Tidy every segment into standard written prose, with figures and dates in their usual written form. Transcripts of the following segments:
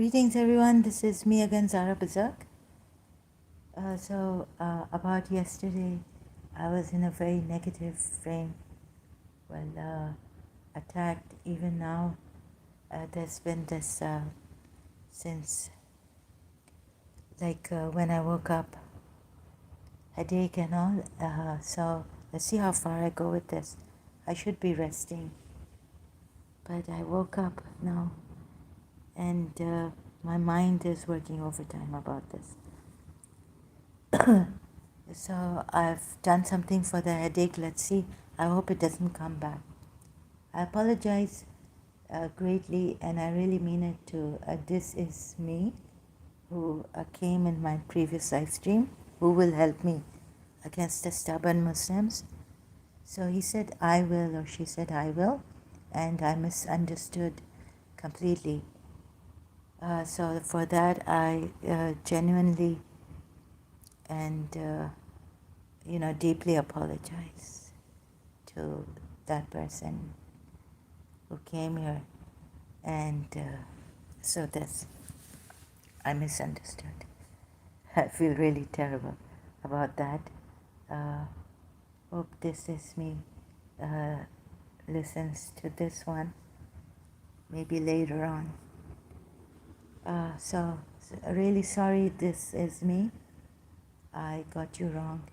Greetings, everyone. This is me again, Zara Bazak. About yesterday, I was in a very negative frame. Attacked. Even now, there's been this since when I woke up, headache and all. So let's see how far I go with this. I should be resting, but I woke up now, and my mind is working overtime about this. So I've done something for the headache. Let's see. I hope it doesn't come back. I apologize greatly, and I really mean it too. This is me, who came in my previous live stream, who will help me against the stubborn Muslims. So he said, I will, or she said, I will, and I misunderstood completely. So for that, I genuinely and deeply apologize to that person who came here, and I misunderstood. I feel really terrible about that. Hope this is me listens to this one maybe later on. Really sorry, this is me. I got you wrong.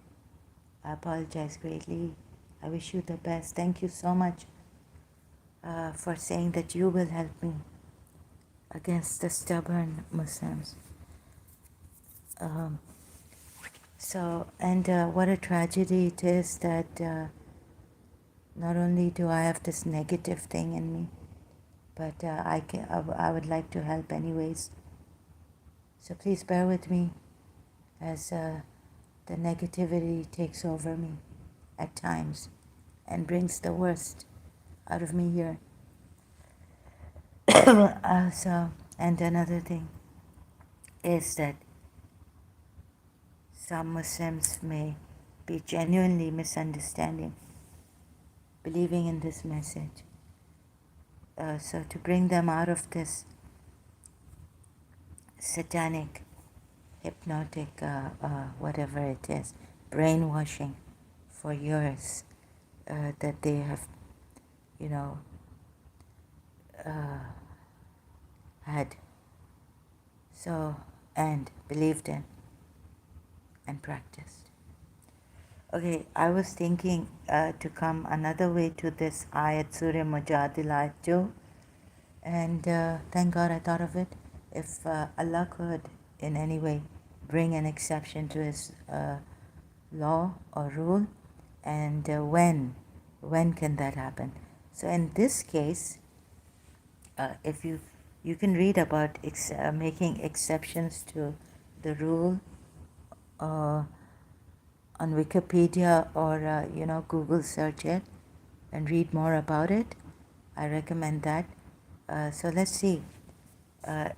I apologize greatly. I wish you the best. Thank you so much for saying that you will help me against the stubborn Muslims. What a tragedy it is that not only do I have this negative thing in me, but I would like to help anyways. So please bear with me as the negativity takes over me at times and brings the worst out of me here. And another thing is that some Muslims may be genuinely misunderstanding, believing in this message. So to bring them out of this satanic, hypnotic, whatever it is, brainwashing for years that they have, had and believed in and practiced. Okay, I was thinking to come another way to this ayat, Surah Mujadila 2, and thank God I thought of it. If Allah could in any way bring an exception to His law or rule, and when can that happen? So in this case, if you can read about making exceptions to the rule on Wikipedia or Google search it and read more about it. I recommend that. So let's see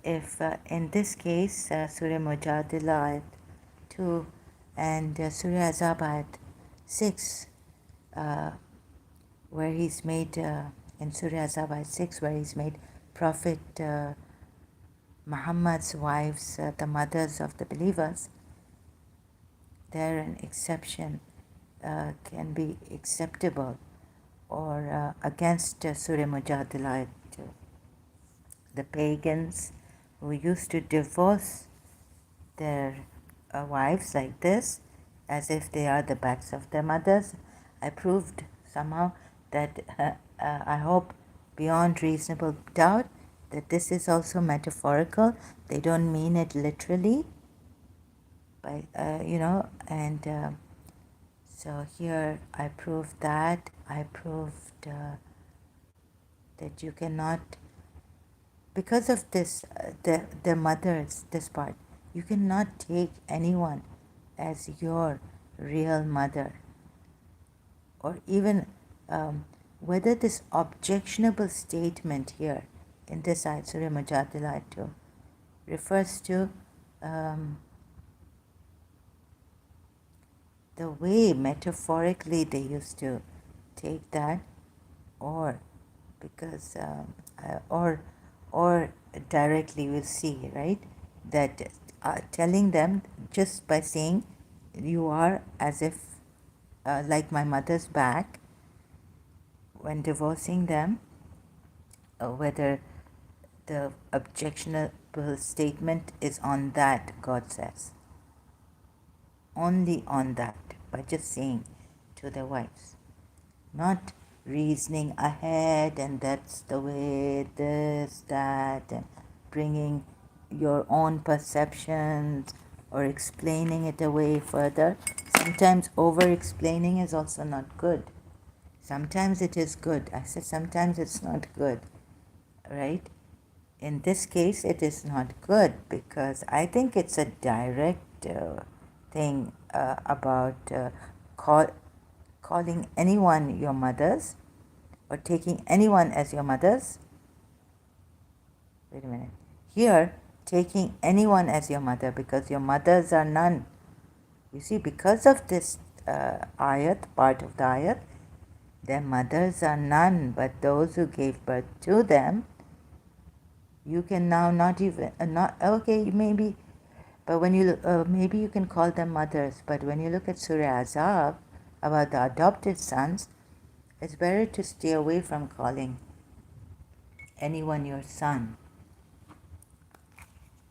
if in this case Surah Mujadila ayat 2 and Surah Azab ayat 6 where he's made in Surah Azab ayat 6 where he's made Prophet Muhammad's wives the mothers of the believers, there an exception can be acceptable or against Surah Mujadila 2. The pagans who used to divorce their wives like this as if they are the backs of their mothers. I proved somehow that I hope beyond reasonable doubt that this is also metaphorical. They don't mean it literally, so here I proved that. I proved that you cannot, because of this, the mothers, this part, you cannot take anyone as your real mother, or even whether this objectionable statement here in this ayat, Surah Mujadila 2, refers to the way metaphorically they used to take that, or because or directly we'll see, right? That telling them just by saying you are as if like my mother's back when divorcing them, whether the objectionable statement is on that, God says. Only on that, by just saying to their wives. Not reasoning ahead and that's the way, this, that, and bringing your own perceptions or explaining it away further. Sometimes over explaining is also not good. Sometimes it is good. I said sometimes it's not good, right? In this case, it is not good because I think it's a direct thing about calling anyone your mothers or taking anyone as your mothers. Wait a minute. Here, taking anyone as your mother because your mothers are none. You see, because of this ayat, part of the ayat, their mothers are none but those who gave birth to them. You can now not even, not, okay, maybe, but when you, maybe you can call them mothers, but when you look at Surah Azab about the adopted sons, it's better to stay away from calling anyone your son,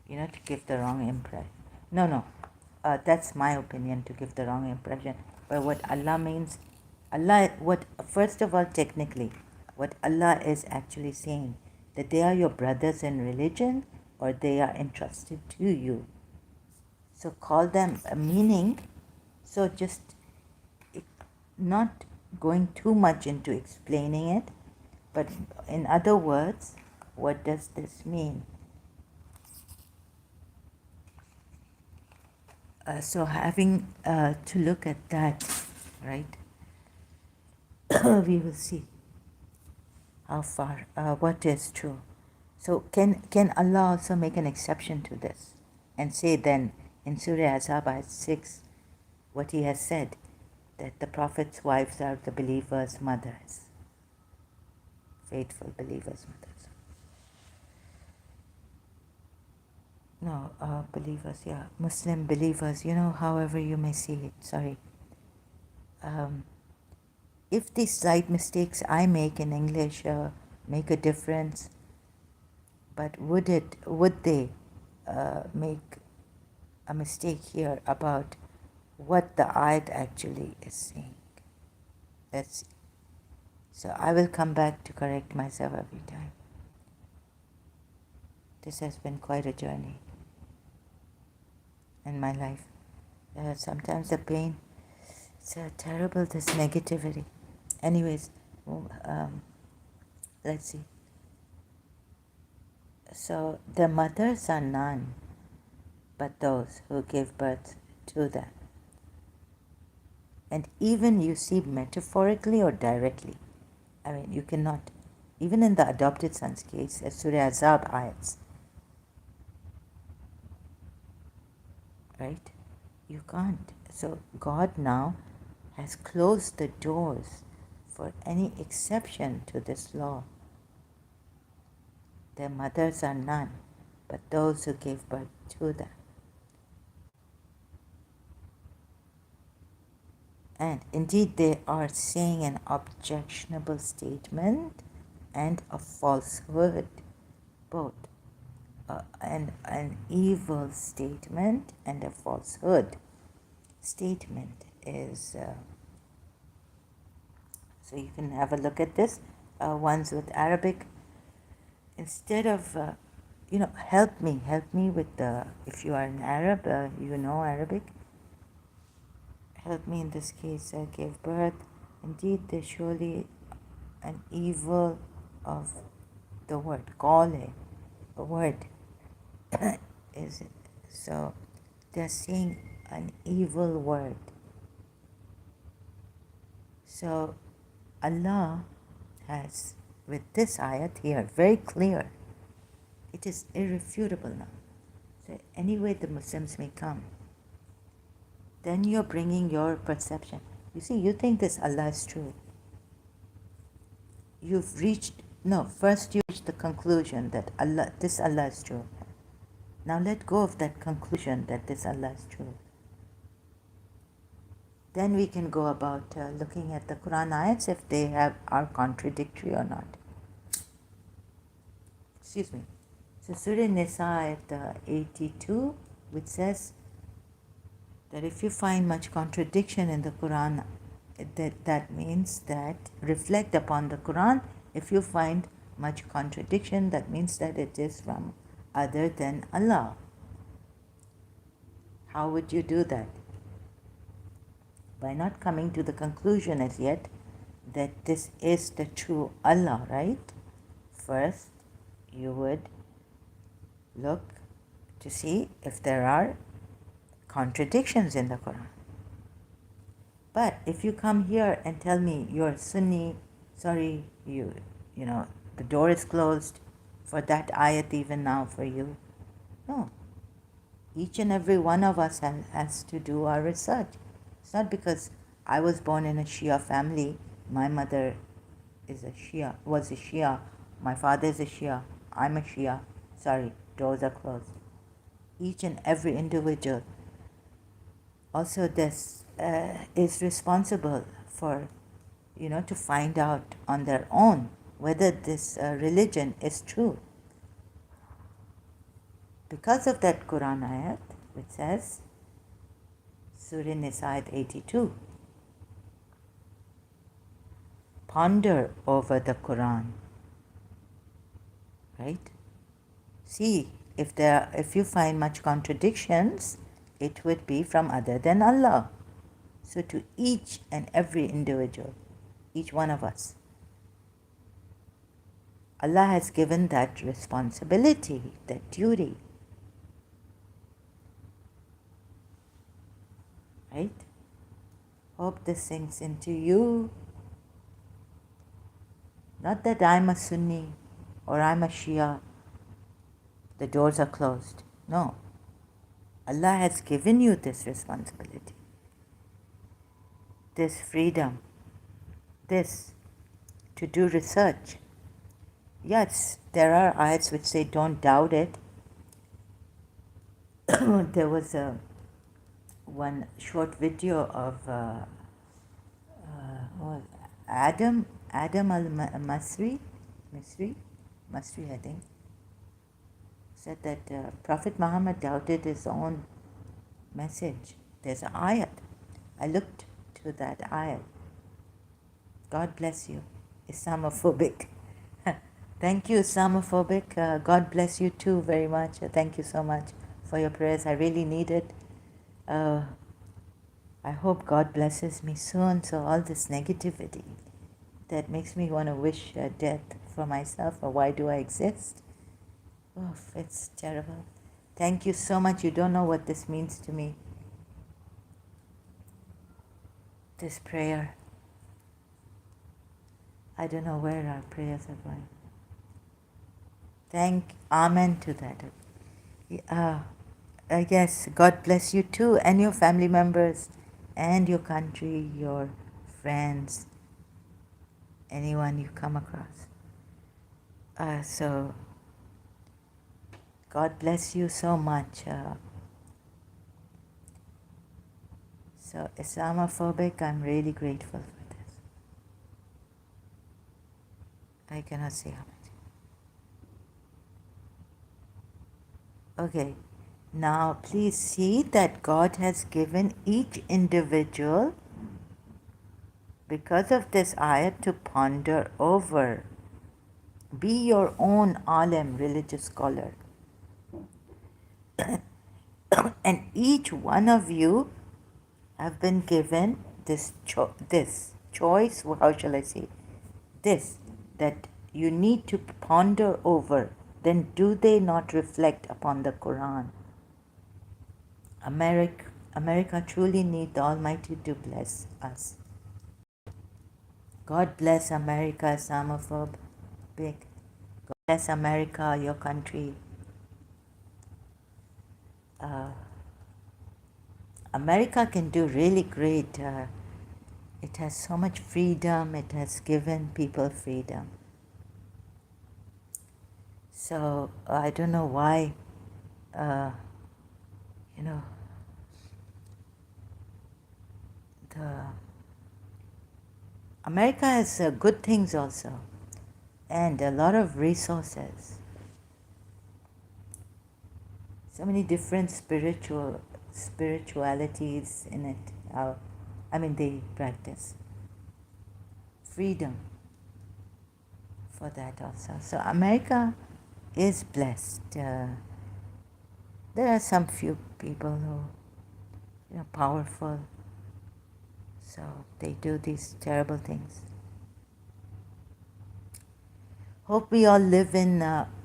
to give the wrong impression. No, that's my opinion, to give the wrong impression. But what Allah means, first of all, technically, what Allah is actually saying, that they are your brothers in religion or they are entrusted to you. So call them a meaning, so just not going too much into explaining it, but in other words, what does this mean? So having to look at that, right, we will see how far, what is true. So can Allah also make an exception to this and say then in Surah Azab ayat 6 what he has said, that the Prophet's wives are the believers' mothers, faithful believers' mothers. No, believers, yeah, Muslim believers, however you may see it, sorry. If these slight mistakes I make in English make a difference, but would they make a mistake here about what the ayat actually is saying? Let's see. So I will come back to correct myself every time. This has been quite a journey in my life. Sometimes the pain, it's terrible, this negativity. Anyways, let's see. So the mothers are none but those who give birth to them. And even you see metaphorically or directly, I mean, you cannot, even in the adopted son's case, as Surah Azab ayats, right? You can't. So God now has closed the doors for any exception to this law. Their mothers are none but those who gave birth to them. And indeed, they are saying an objectionable statement and a falsehood, both. An evil statement and a falsehood. Statement is, so you can have a look at this, ones with Arabic. Instead of, help me with the, if you are an Arab, you know Arabic, help me in this case, gave birth. Indeed, there's surely an evil of the word, qale, a word, is it? So they're saying an evil word. So Allah has, with this ayat here, very clear, it is irrefutable now. So anyway the Muslims may come, then you're bringing your perception. You see, you think this Allah is true. You've reached No, first you reach the conclusion that this Allah is true. Now let go of that conclusion that this Allah is true. Then we can go about looking at the Quran ayats if they are contradictory or not. Excuse me. So Surah Nisa ayat 82, which says that if you find much contradiction in the Quran, that means that reflect upon the Quran. If you find much contradiction, that means that it is from other than Allah. How would you do that? By not coming to the conclusion as yet that this is the true Allah, right? First, you would look to see if there are contradictions in the Quran. But if you come here and tell me you're Sunni, sorry, you know, the door is closed for that ayat even now for you. No. Each and every one of us has to do our research. It's not because I was born in a Shia family, my mother was a Shia, my father is a Shia, I'm a Shia. Sorry, doors are closed. Each and every individual also this is responsible for, to find out on their own whether this religion is true. Because of that Quran ayat, which says, Surah Nisa ayat 82, ponder over the Quran, right? See, if you find much contradictions, it would be from other than Allah. So to each and every individual, each one of us, Allah has given that responsibility, that duty. Right? Hope this sinks into you. Not that I'm a Sunni or I'm a Shia, the doors are closed. No. Allah has given you this responsibility, this freedom, this to do research. Yes, there are ayats which say don't doubt it. There was one short video of Adam al-Masri, I think, said that Prophet Muhammad doubted his own message. There's an ayat. I looked to that ayat. God bless you, Islamophobic. Thank you, Islamophobic. God bless you too very much. Thank you so much for your prayers. I really need it. I hope God blesses me soon. So all this negativity that makes me want to wish death for myself, or why do I exist? Oh, it's terrible. Thank you so much. You don't know what this means to me. This prayer. I don't know where our prayers are going. Amen to that. Yes, God bless you too, and your family members, and your country, your friends, anyone you come across. So, God bless you so much. So, Islamophobic, I'm really grateful for this. I cannot say how much. Okay, now please see that God has given each individual, because of this ayat, to ponder over. Be your own alim, religious scholar. And each one of you have been given this choice, how shall I say, this, that you need to ponder over. Then do they not reflect upon the Quran? America truly needs the Almighty to bless us. God bless America, Islamophobe. God bless America, your country. America can do really great. It has so much freedom. It has given people freedom. So I don't know why, uh, you know, the America has good things also, and a lot of resources. So many different spiritualities in it. I mean, they practice freedom for that also. So America is blessed. There are some few people who, powerful. So they do these terrible things. Hope we all live in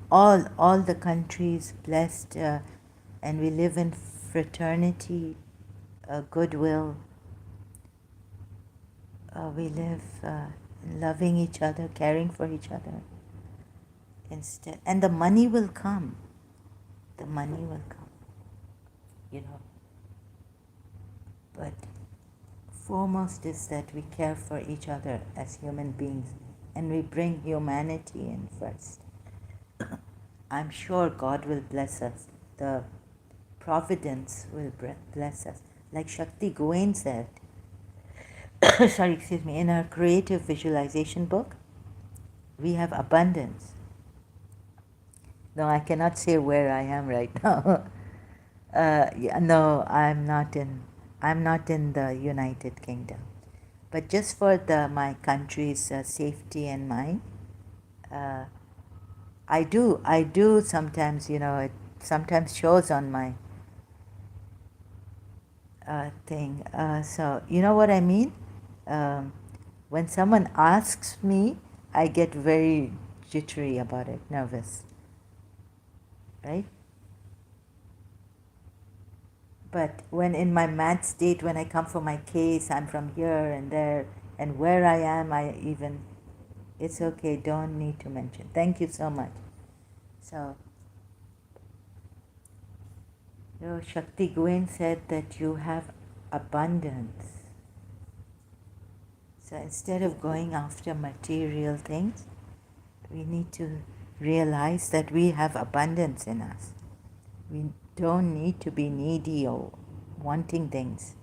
all the countries blessed, and we live in fraternity, goodwill. We live loving each other, caring for each other instead, and the money will come. The money will come, you know. But foremost is that we care for each other as human beings, and we bring humanity in first. I'm sure God will bless us. The providence will bless us. Like Shakti Gawain said, sorry, excuse me, in our creative visualization book, we have abundance. No, I cannot say where I am right now. Yeah, no, I'm not in the United Kingdom. But just for my country's safety and mine, uh, I do sometimes, it sometimes shows on my thing. So, you know what I mean? Um, when someone asks me, I get very jittery about it, nervous, right? But when in my mad state, when I come for my case, I'm from here and there, and where I am, it's okay, don't need to mention. Thank you so much. So, Shakti Gawain said that you have abundance. So instead of going after material things, we need to realize that we have abundance in us. We don't need to be needy or wanting things.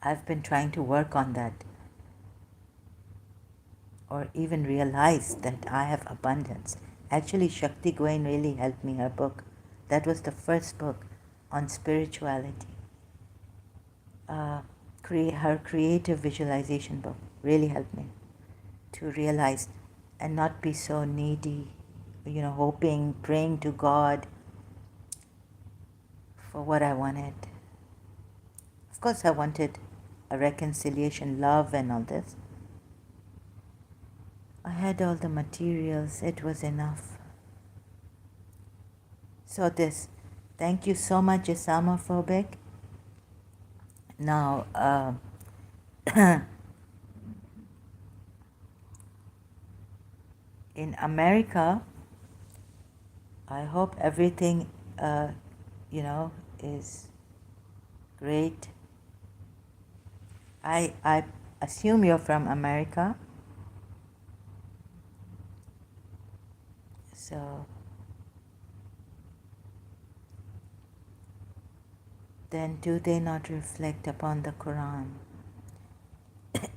I've been trying to work on that, or even realize that I have abundance. Actually, Shakti Gawain really helped me, her book. That was the first book on spirituality. Her creative visualization book really helped me to realize and not be so needy, hoping, praying to God for what I wanted. Of course, I wanted a reconciliation, love, and all this. I had all the materials, it was enough. So, thank you so much, Islamophobic. Now, in America, I hope everything, is great. I assume you're from America. So, then do they not reflect upon the Quran?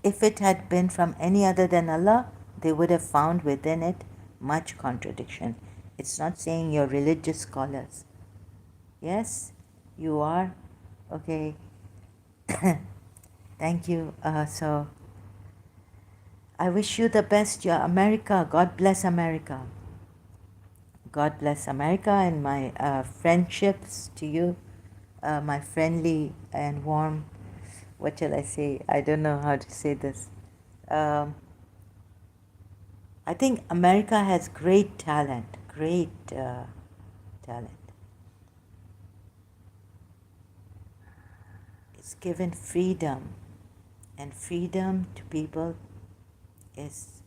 If it had been from any other than Allah, they would have found within it much contradiction. It's not saying you're religious scholars. Yes, you are. Okay. Thank you. So, I wish you the best, America. God bless America. God bless America, and my friendships to you, my friendly and warm, what shall I say? I don't know how to say this. Um, I think America has great talent, talent. It's given freedom, and freedom to people is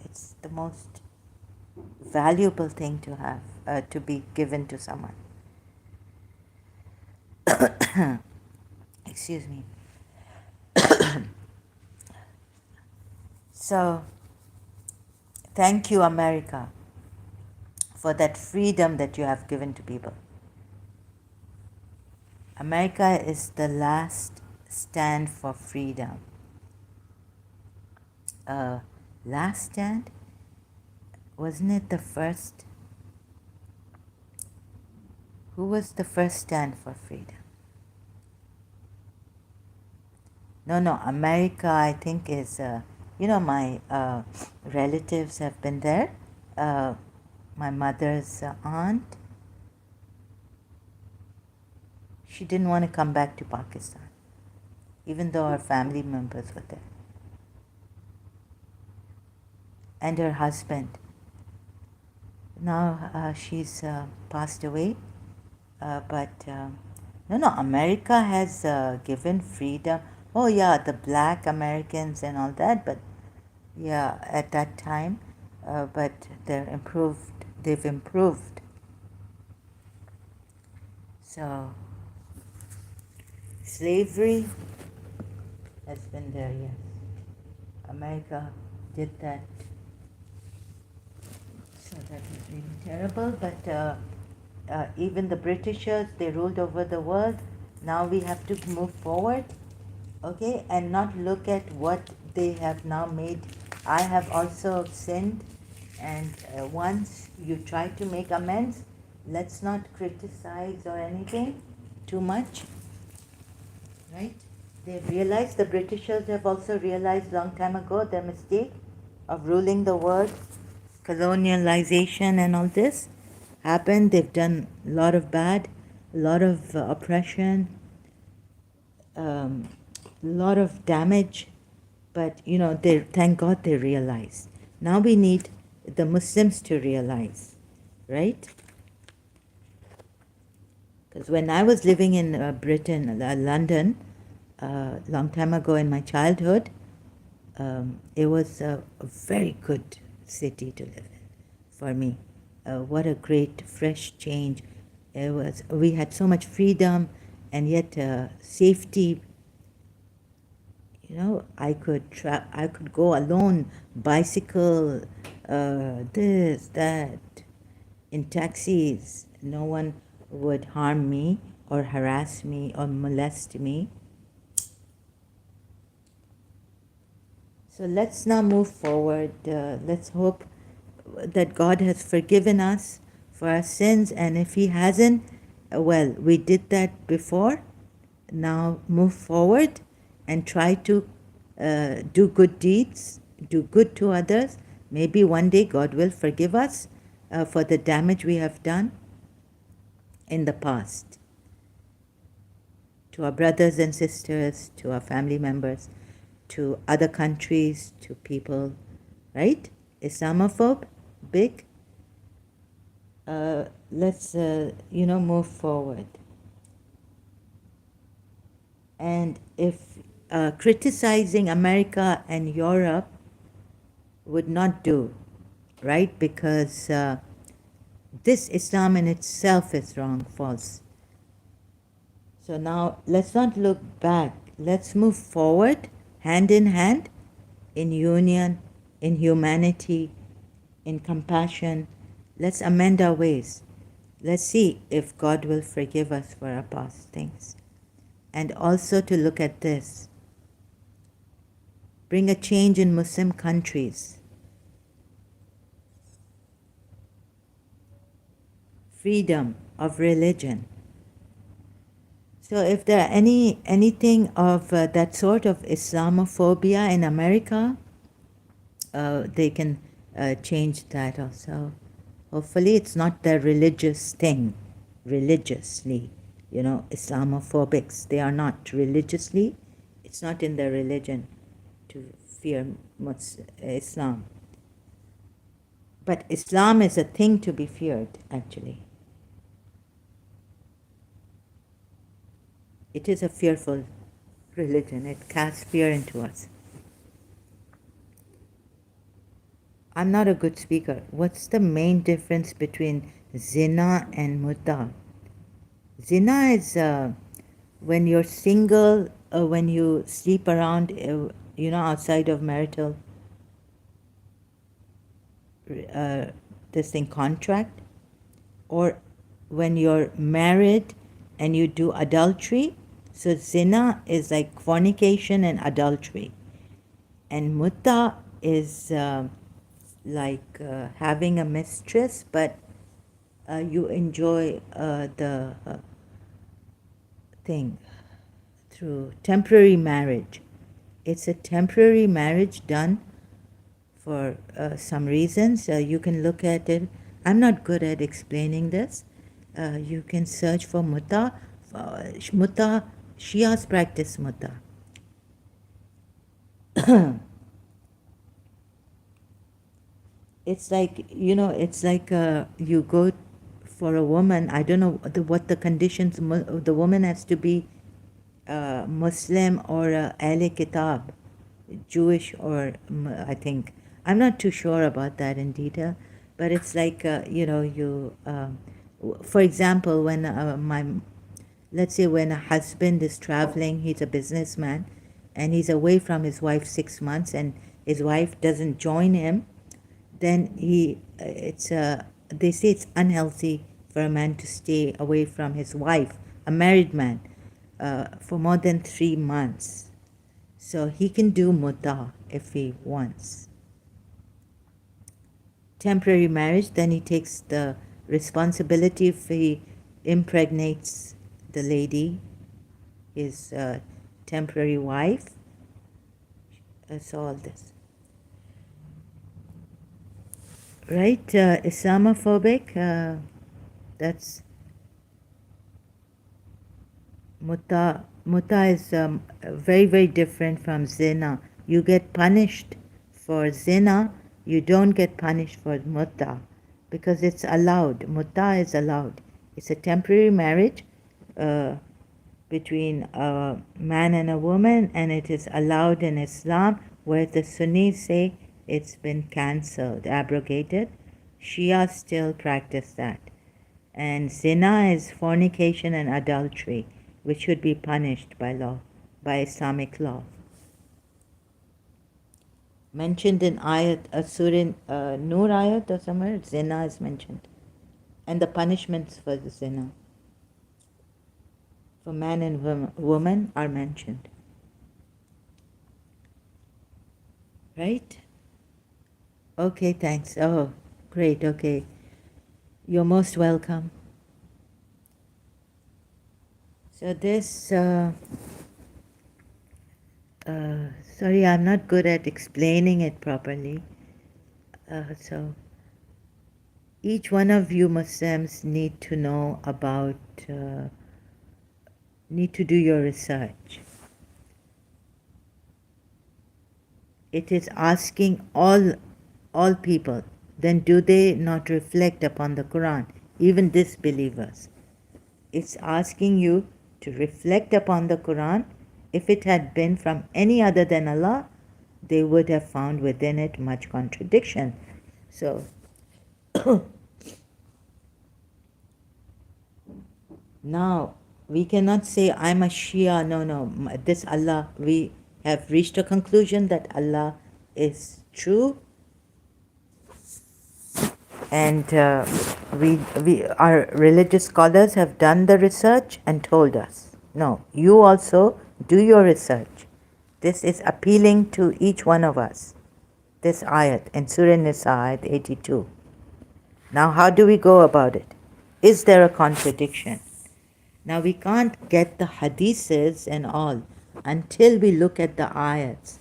it's the most valuable thing to have, to be given to someone. Excuse me. So, thank you, America. for that freedom that you have given to people. America is the last stand for freedom. Last stand? Wasn't it the first? Who was the first stand for freedom? No, America, I think, is, my relatives have been there. My mother's aunt, she didn't want to come back to Pakistan, even though her family members were there. And her husband. Now she's passed away, but no, America has given freedom. Oh yeah, the black Americans and all that, but yeah, at that time, but they've improved. So, slavery has been there, yes. America did that. So that was really terrible, but even the Britishers, they ruled over the world. Now we have to move forward, okay, and not look at what they have now made. I have also sinned, and once you try to make amends, let's not criticize or anything too much, right? They've realized, the Britishers have also realized long time ago their mistake of ruling the world, colonialization and all this happened. They've done a lot of bad, a lot of oppression, a lot of damage, but they, thank God, they realized. Now we need the Muslims to realize, right? Because when I was living in Britain, London, long time ago in my childhood, it was a very good city to live in for me. What a great fresh change. We had so much freedom, and yet safety. I could go alone, bicycle, this, that, in taxis. No one would harm me or harass me or molest me. So let's now move forward. Let's hope that God has forgiven us for our sins, and if He hasn't, well, we did that before. Now move forward and try to do good deeds, do good to others. Maybe one day God will forgive us for the damage we have done in the past to our brothers and sisters, to our family members, to other countries, to people, right? Islamophobe, big. Let's, move forward. And if criticizing America and Europe would not do, right? Because this Islam in itself is wrong, false. So now let's not look back. Let's move forward, hand in hand, in union, in humanity, in compassion. Let's amend our ways. Let's see if God will forgive us for our past things. And also to look at this. Bring a change in Muslim countries. Freedom of religion. So if there are anything of that sort of Islamophobia in America, they can change that also. Hopefully it's not the religious thing, religiously, Islamophobics. They are not religiously. It's not in their religion to fear Islam. But Islam is a thing to be feared, actually. It is a fearful religion. It casts fear into us. I'm not a good speaker. What's the main difference between zina and mutta? Zina is when you're single, when you sleep around, outside of marital this thing, contract. or when you're married and you do adultery. So zina is like fornication and adultery, and mutta is like having a mistress, but you enjoy the thing through temporary marriage. It's a temporary marriage done for some reasons. You can look at it. I'm not good at explaining this. You can search for mutta. Mutta, Shias practice mutta. It's like, it's like you go for a woman. I don't know what the conditions. The woman has to be Muslim or Ahle Kitab, Jewish, or I think, I'm not too sure about that in detail, but it's like for example, when let's say when a husband is traveling, he's a businessman, and he's away from his wife 6 months, and his wife doesn't join him, then they say it's unhealthy for a man to stay away from his wife, a married man, for more than 3 months. So he can do muta if he wants. Temporary marriage, then he takes the responsibility if he impregnates the lady, his temporary wife. That's all this. Right? Islamophobic, that's Mutta. Mutta is very, very different from zina. You get punished for zina, you don't get punished for mutta, because it's allowed. Mutta is allowed. It's a temporary marriage between a man and a woman, and it is allowed in Islam, where the Sunnis say it's been cancelled, abrogated. Shia still practice that. And zina is fornication and adultery, which should be punished by law, by Islamic law. Mentioned in ayat, Surah Nur ayat or somewhere, zina is mentioned. And the punishments for the zina, for man and woman, are mentioned. Right? Okay, thanks. Oh, great, okay. You're most welcome. So this, sorry, I'm not good at explaining it properly. So each one of you Muslims need to know about, need to do your research. It is asking all people, then do they not reflect upon the Quran, even disbelievers? It's asking you to reflect upon the Quran. If it had been from any other than Allah, they would have found within it much contradiction. So now we cannot say I'm a Shia. No, this Allah, we have reached a conclusion that Allah is true, and our religious scholars have done the research and told us, no, you also do your research. This is appealing to each one of us, this ayat in Surah Nisa, ayat 82. Now how do we go about it? Is there a contradiction? Now we can't get the hadiths and all until we look at the ayats.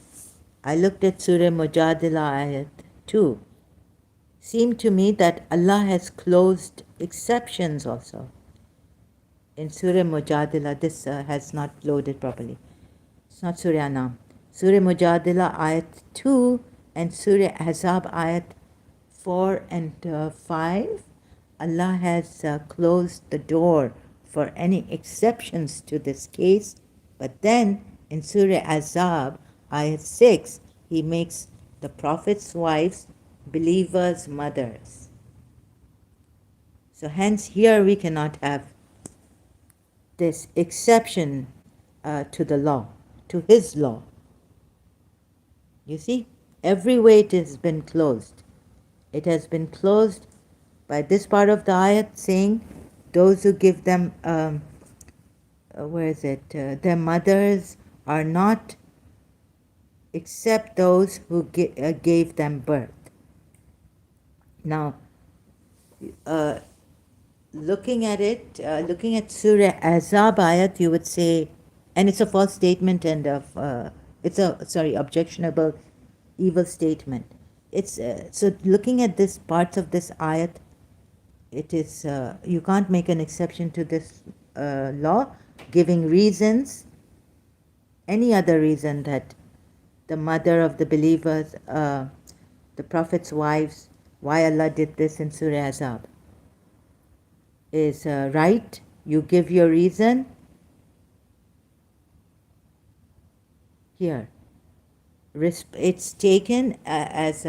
I looked at Surah Mujadila ayat 2. Seemed to me that Allah has closed exceptions also. In Surah Mujadila, this has not loaded properly. It's not Surah Anam. Surah Mujadila ayat 2 and Surah Ahzab ayat 4 and 5. Allah has closed the door for any exceptions to this case. But then in Surah Ahzab ayat 6, he makes the Prophet's wives believers' mothers. So hence here we cannot have this exception to the law, to his law. You see, every way it has been closed. It has been closed by this part of the ayat saying those who give them, where is it? Their mothers are not except those who gave them birth. Now, uh, looking at it, looking at Surah Azab ayat, you would say, and it's a false statement and it's a, sorry, objectionable, evil statement. It's so looking at this parts of this ayat, it is you can't make an exception to this law, giving reasons, any other reason that the mother of the believers, the Prophet's wives, why Allah did this in Surah Azab is right. You give your reason here. It's taken as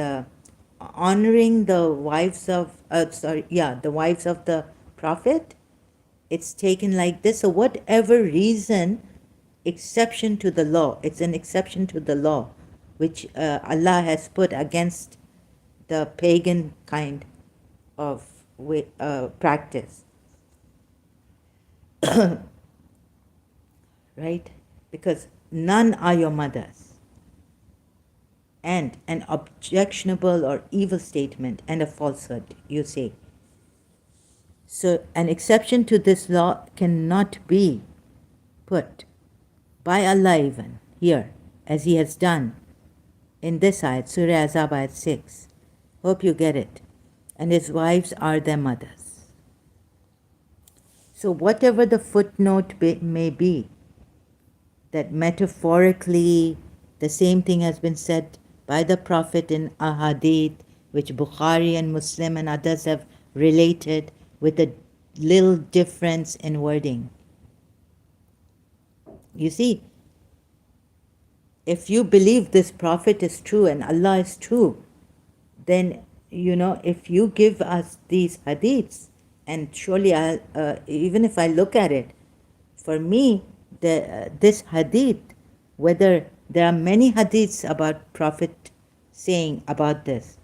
honoring the wives of the wives of the Prophet. It's taken like this. So whatever reason, exception to the law, it's an exception to the law which Allah has put against the pagan kind of practice. Right? Because none are your mothers. And an objectionable or evil statement and a falsehood, you say. So an exception to this law cannot be put by Allah even here, as He has done in this ayat, Surah Azab ayat 6. Hope you get it. And His wives are their mothers. So whatever the footnote may be, that metaphorically the same thing has been said by the Prophet in ahadith, which Bukhari and Muslim and others have related with a little difference in wording. You see, if you believe this Prophet is true and Allah is true, then, if you give us these hadiths, and surely even if I look at it, for me, this hadith, whether there are many hadiths about Prophet saying about this,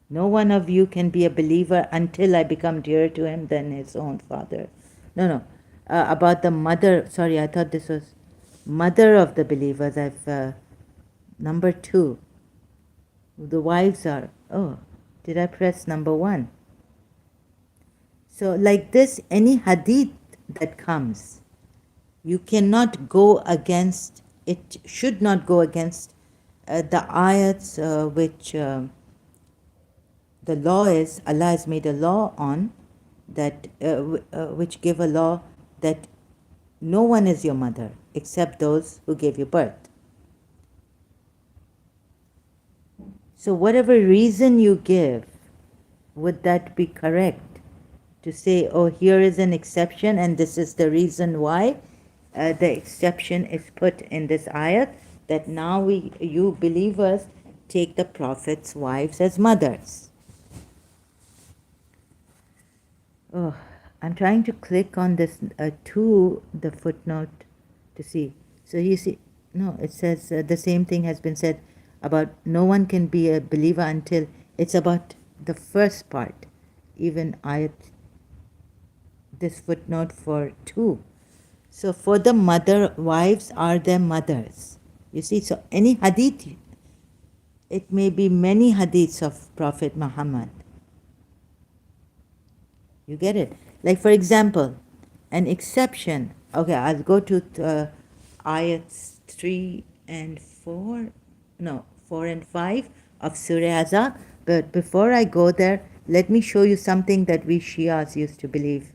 no one of you can be a believer until I become dearer to him than his own father. No. About the mother, sorry, I thought this was mother of the believers. Number 2. The wives are, did I press number 1? So like this, any hadith that comes, you cannot go against, it should not go against the ayats which the law is, Allah has made a law on that, which give a law that no one is your mother except those who gave you birth. So whatever reason you give, would that be correct? To say, here is an exception and this is the reason why the exception is put in this ayat, that now you believers take the Prophet's wives as mothers. I'm trying to click on this to the footnote to see. So you see, no, it says the same thing has been said about no one can be a believer until, it's about the first part, even ayat, this footnote for 2. So for the mother, wives are their mothers. You see, so any hadith, it may be many hadiths of Prophet Muhammad. You get it? Like for example, an exception. Okay, I'll go to ayats 3 and 4. No, 4 and 5 of Surah Azab. But before I go there, let me show you something that we Shias used to believe.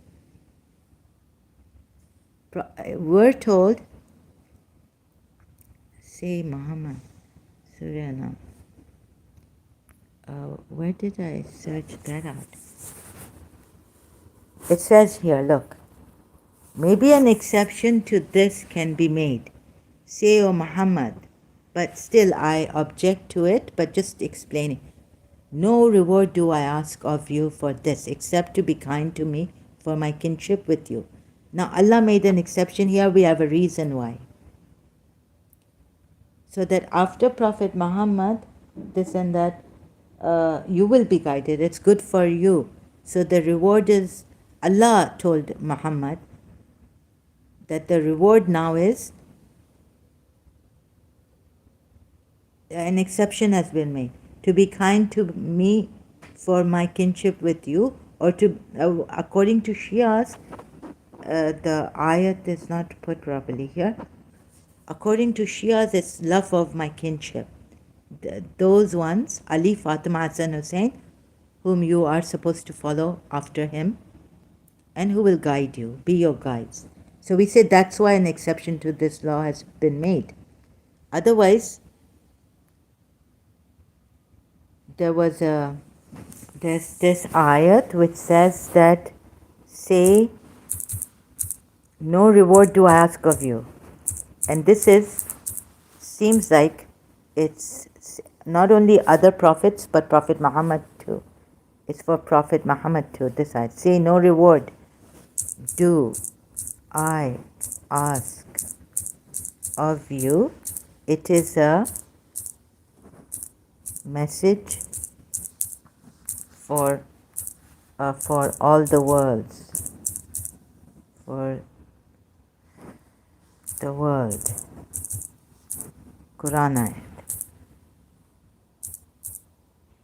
We're told, say Muhammad, Surah now. Where did I search that out? It says here, look, maybe an exception to this can be made. Say, O Muhammad, but still I object to it, but just explaining. No reward do I ask of you for this, except to be kind to me for my kinship with you. Now Allah made an exception here, we have a reason why. So that after Prophet Muhammad, this and that, you will be guided. It's good for you. So the reward is, Allah told Muhammad that the reward now is, an exception has been made, to be kind to me for my kinship with you, or to, according to Shias, the ayat is not put properly here. According to Shias, it's love of my kinship. Those ones, Ali, Fatima, Hassan, Hussein, whom you are supposed to follow after him, and who will guide you, be your guides. So we say that's why an exception to this law has been made. Otherwise, there's this ayat which says that, say, no reward do I ask of you. And this seems like it's not only other prophets, but Prophet Muhammad too. It's for Prophet Muhammad too, this ayat. Say, no reward do I ask of you. It is a message for all the worlds, for the world. Quran ayat.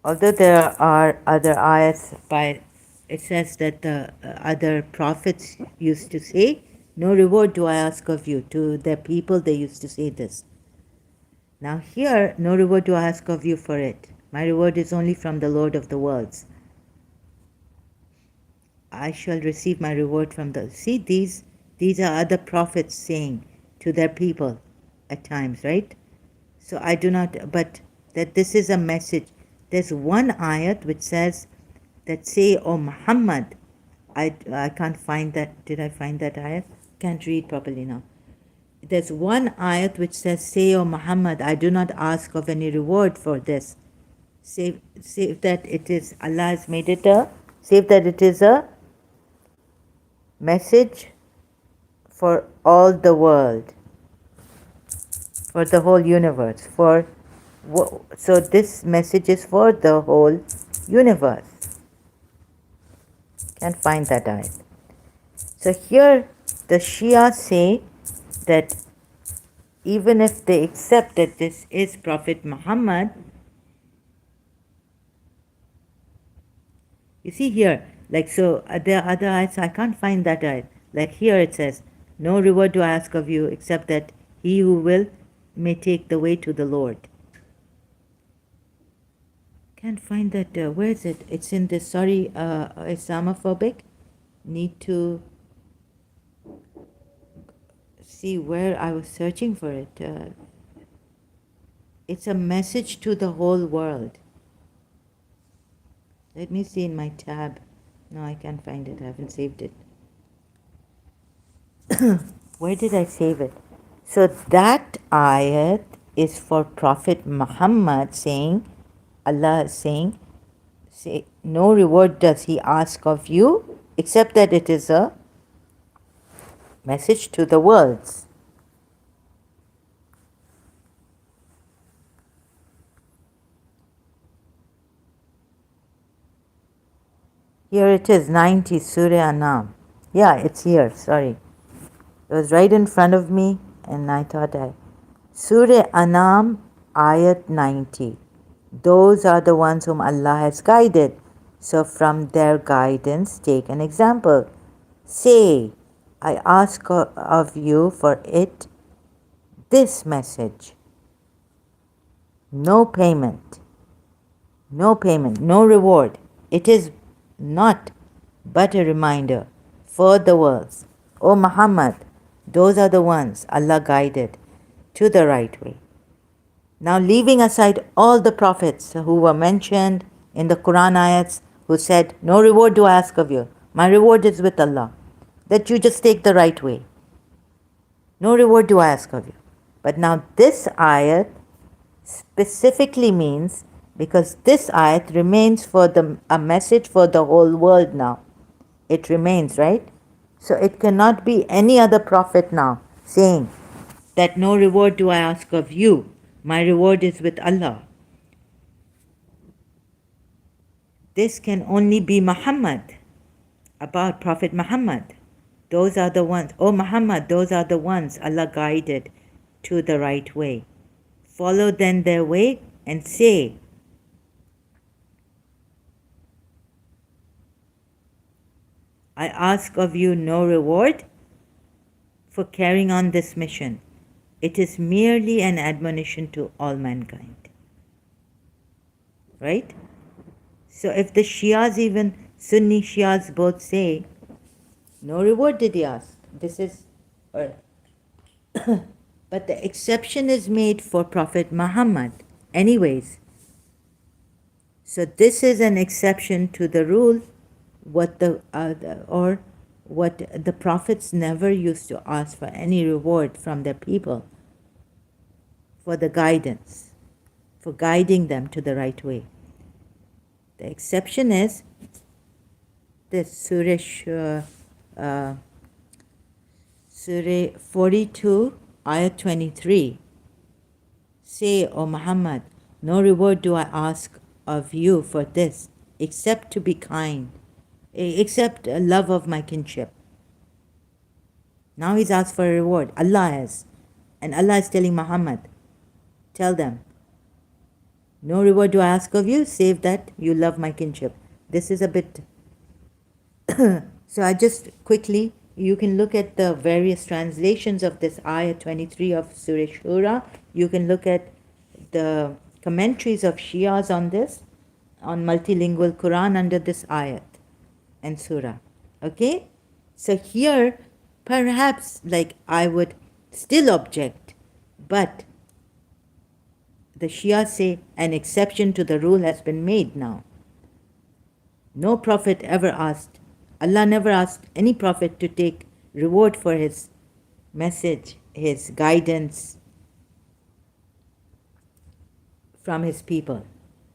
Although there are other ayats by, it says that the other prophets used to say, no reward do I ask of you. To their people they used to say this. Now here, no reward do I ask of you for it. My reward is only from the Lord of the worlds. I shall receive my reward from the... See, these are other prophets saying to their people at times, right? So I do not, but that this is a message. There's one ayat which says that, say, O Muhammad, I can't find that. Did I find that ayat? Can't read properly now. There's one ayat which says, say, O Muhammad, I do not ask of any reward for this. Save that it is, Allah has made it save that it is a message for all the world, for the whole universe, so this message is for the whole universe. Can't find that ayat. So here the Shia say that even if they accept that this is Prophet Muhammad, you see here, like, so there are other ayats, I can't find that ayat. Like here it says, no reward do I ask of you except that he who will may take the way to the Lord. Can't find that. Where is it? It's in this, sorry, Islamophobic. Need to see where I was searching for it. It's a message to the whole world. Let me see in my tab. No, I can't find it. I haven't saved it. Where did I save it? So that ayat is for Prophet Muhammad, saying, Allah is saying, say, no reward does he ask of you except that it is a message to the worlds. Here it is, 90, Surah Anam. Yeah, it's here, sorry. It was right in front of me and I thought Surah Anam, Ayat 90. Those are the ones whom Allah has guided. So from their guidance, take an example. Say, I ask of you for it this message. No payment, no reward. It is not but a reminder for the worlds. O Muhammad, those are the ones Allah guided to the right way. Now, leaving aside all the prophets who were mentioned in the Quran ayats, who said, no reward do I ask of you. My reward is with Allah. That you just take the right way. No reward do I ask of you. But now this ayat specifically means, because this ayat remains for a message for the whole world now. It remains, right? So it cannot be any other prophet now saying that no reward do I ask of you. My reward is with Allah. this can only be Muhammad, about Prophet Muhammad. Those are the ones, oh Muhammad, those are the ones Allah guided to the right way. Follow then their way and say, I ask of you no reward for carrying on this mission. It is merely an admonition to all mankind. Right? So if the Shias, even Sunni Shias both say, no reward did he ask. This is, or but the exception is made for Prophet Muhammad anyways. So this is an exception to the rule, what what the prophets never used to ask for any reward from their people for the guidance, for guiding them to the right way. The exception is this Surah 42, Ayah 23. Say, O Muhammad, no reward do I ask of you for this, except to be kind, except love of my kinship. Now he's asked for a reward. Allah has. And Allah is telling Muhammad, tell them, no reward do I ask of you, save that you love my kinship. This is a bit... So I just quickly, you can look at the various translations of this Ayah 23 of Surah Shura. You can look at the commentaries of Shias on this, on multilingual Quran under this ayat and surah. Okay? So here, perhaps, like, I would still object, but the Shia say an exception to the rule has been made now. No prophet ever asked, Allah never asked any prophet to take reward for his message, his guidance from his people.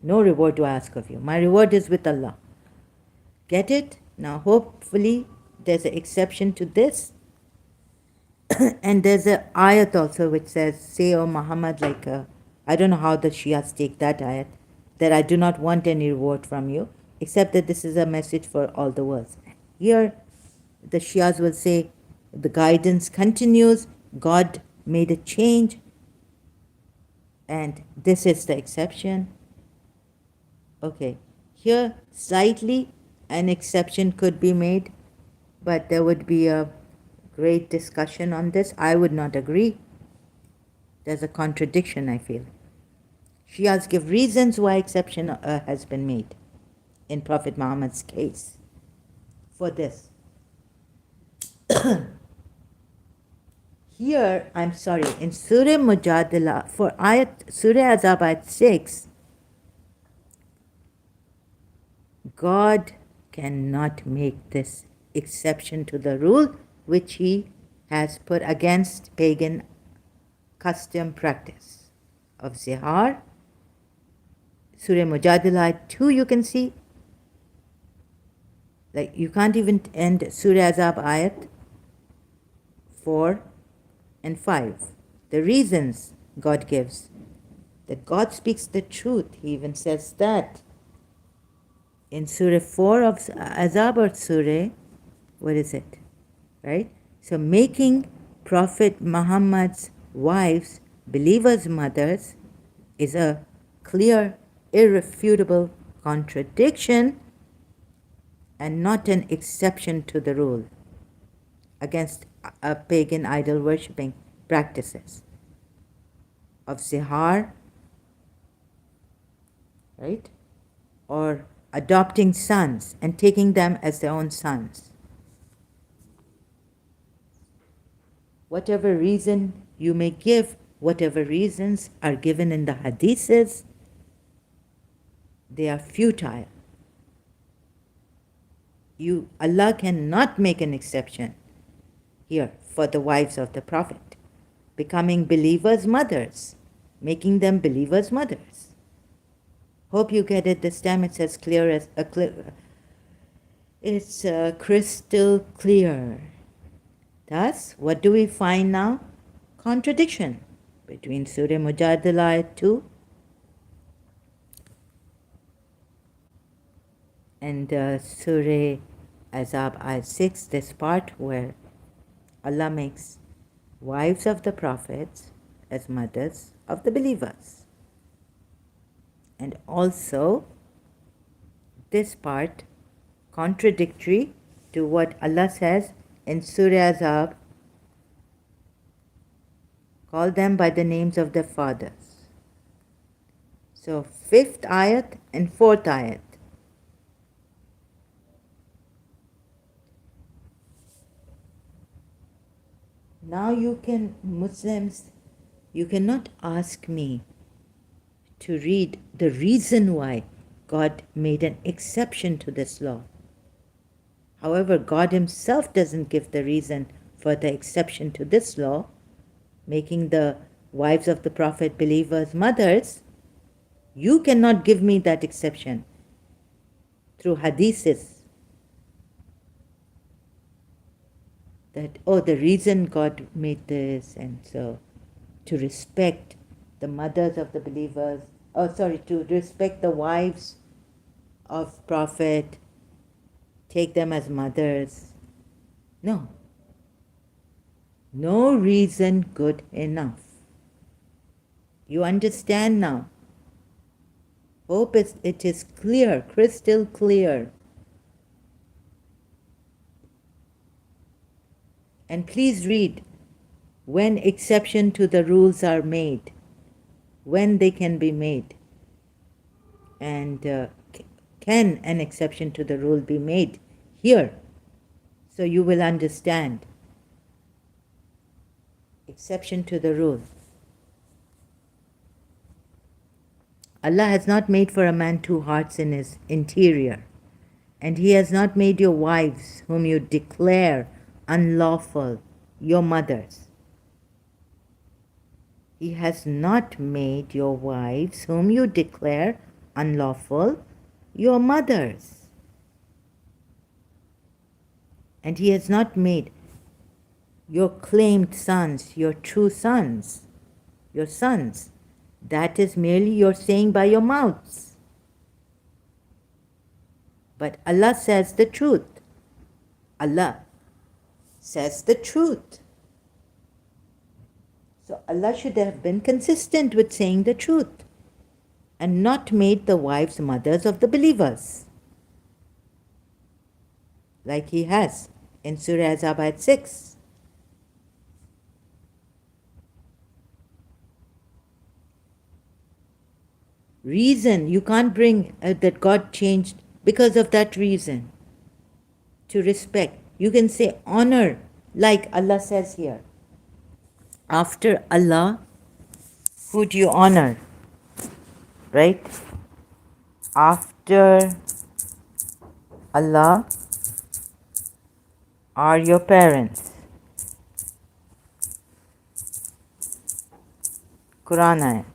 No reward do I ask of you. My reward is with Allah. Get it? Now hopefully there's an exception to this. And there's an ayat also which says, say, O Muhammad, like, I don't know how the Shias take that ayat, that I do not want any reward from you, except that this is a message for all the worlds. Here, the Shias will say, the guidance continues, God made a change, and this is the exception. Okay, here slightly an exception could be made, but there would be a great discussion on this. I would not agree. There's a contradiction, I feel. Shias give reasons why exception has been made in Prophet Muhammad's case for this. Here, I'm sorry, in Surah Mujadila, for Surah Azab ayat 6, God cannot make this exception to the rule which he has put against pagan custom practice of zihar. Surah Mujadila 2, you can see, like, you can't even end Surah Azab ayat 4 and 5. The reasons God gives, that God speaks the truth. He even says that in Surah 4 of Azab, or Surah, what is it? Right? So making Prophet Muhammad's wives believers' mothers is a clear, irrefutable contradiction and not an exception to the rule against pagan idol worshipping practices of zihar, right? Or adopting sons and taking them as their own sons. Whatever reason you may give, whatever reasons are given in the hadiths, they are futile. Allah cannot make an exception here for the wives of the Prophet, becoming believers' mothers, making them believers' mothers. Hope you get it this time. It's as clear as it's crystal clear. Thus, what do we find now? Contradiction between Surah Mujadila 2 And Surah Azab Ayat 6, this part where Allah makes wives of the prophets as mothers of the believers. And also this part contradictory to what Allah says in Surah Azab, call them by the names of their fathers. So 5th ayat and 4th ayat. Now you can, Muslims, you cannot ask me to read the reason why God made an exception to this law. However, God Himself doesn't give the reason for the exception to this law, making the wives of the Prophet believers mothers. You cannot give me that exception through hadiths. That, oh, the reason God made this, and so to respect the mothers of the believers, to respect the wives of Prophet, take them as mothers. No. No reason good enough. You understand now. Hope it is clear, crystal clear. And please read when exception to the rules are made, when they can be made. And can an exception to the rule be made here? So you will understand. Exception to the rule. Allah has not made for a man two hearts in his interior, and He has not made your wives, whom you declare unlawful, your mothers. He has not made your wives, whom you declare unlawful, your mothers. And He has not made your claimed sons, your true sons, your sons. That is merely your saying by your mouths. But Allah says the truth. Allah says the truth. So Allah should have been consistent with saying the truth and not made the wives mothers of the believers, like He has in Surah Azab Ayat 6. Reason, you can't bring that God changed because of that reason. To respect, you can say honor, like Allah says here. After Allah, who do you honor? Right? After Allah are your parents. Quran ayat.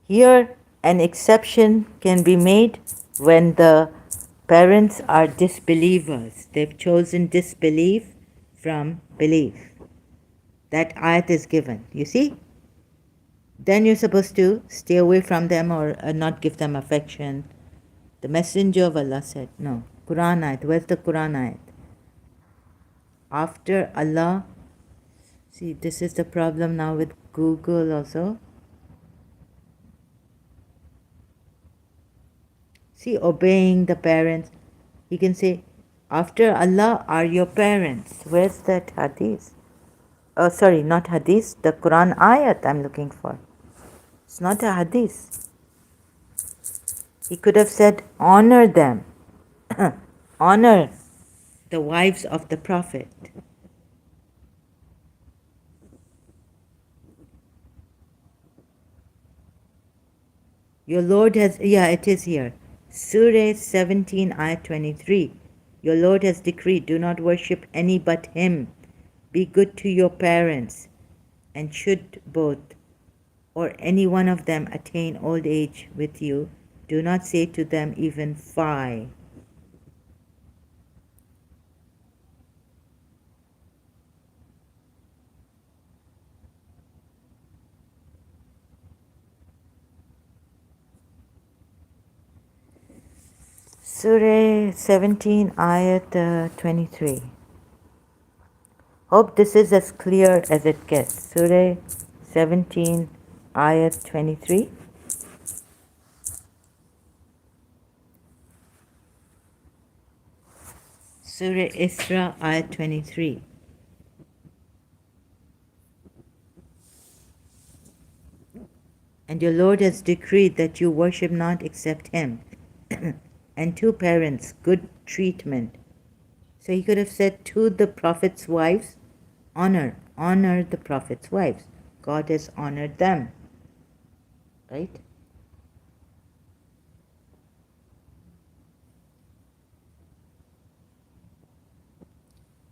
Here, an exception can be made when the parents are disbelievers. They've chosen disbelief from belief. That ayat is given. You see? Then you're supposed to stay away from them or not give them affection. The Messenger of Allah said, no. Quran ayat. Where's the Quran ayat? After Allah, see, this is the problem now with Google also. See, obeying the parents. He can say, after Allah are your parents. Where's that hadith? Oh, sorry, not hadith. The Quran ayat I'm looking for. It's not a hadith. He could have said, honor them. Honor the wives of the Prophet. Your Lord has, it is here. Surah 17, ayat 23. Your Lord has decreed, do not worship any but Him. Be good to your parents, and should both or any one of them attain old age with you, do not say to them even fie. Surah 17, Ayat 23. Hope this is as clear as it gets. Surah 17, Ayat 23. Surah Isra, Ayat 23. And your Lord has decreed that you worship not except Him, and two parents, good treatment. So he could have said to the Prophet's wives, honor the Prophet's wives. God has honored them, right?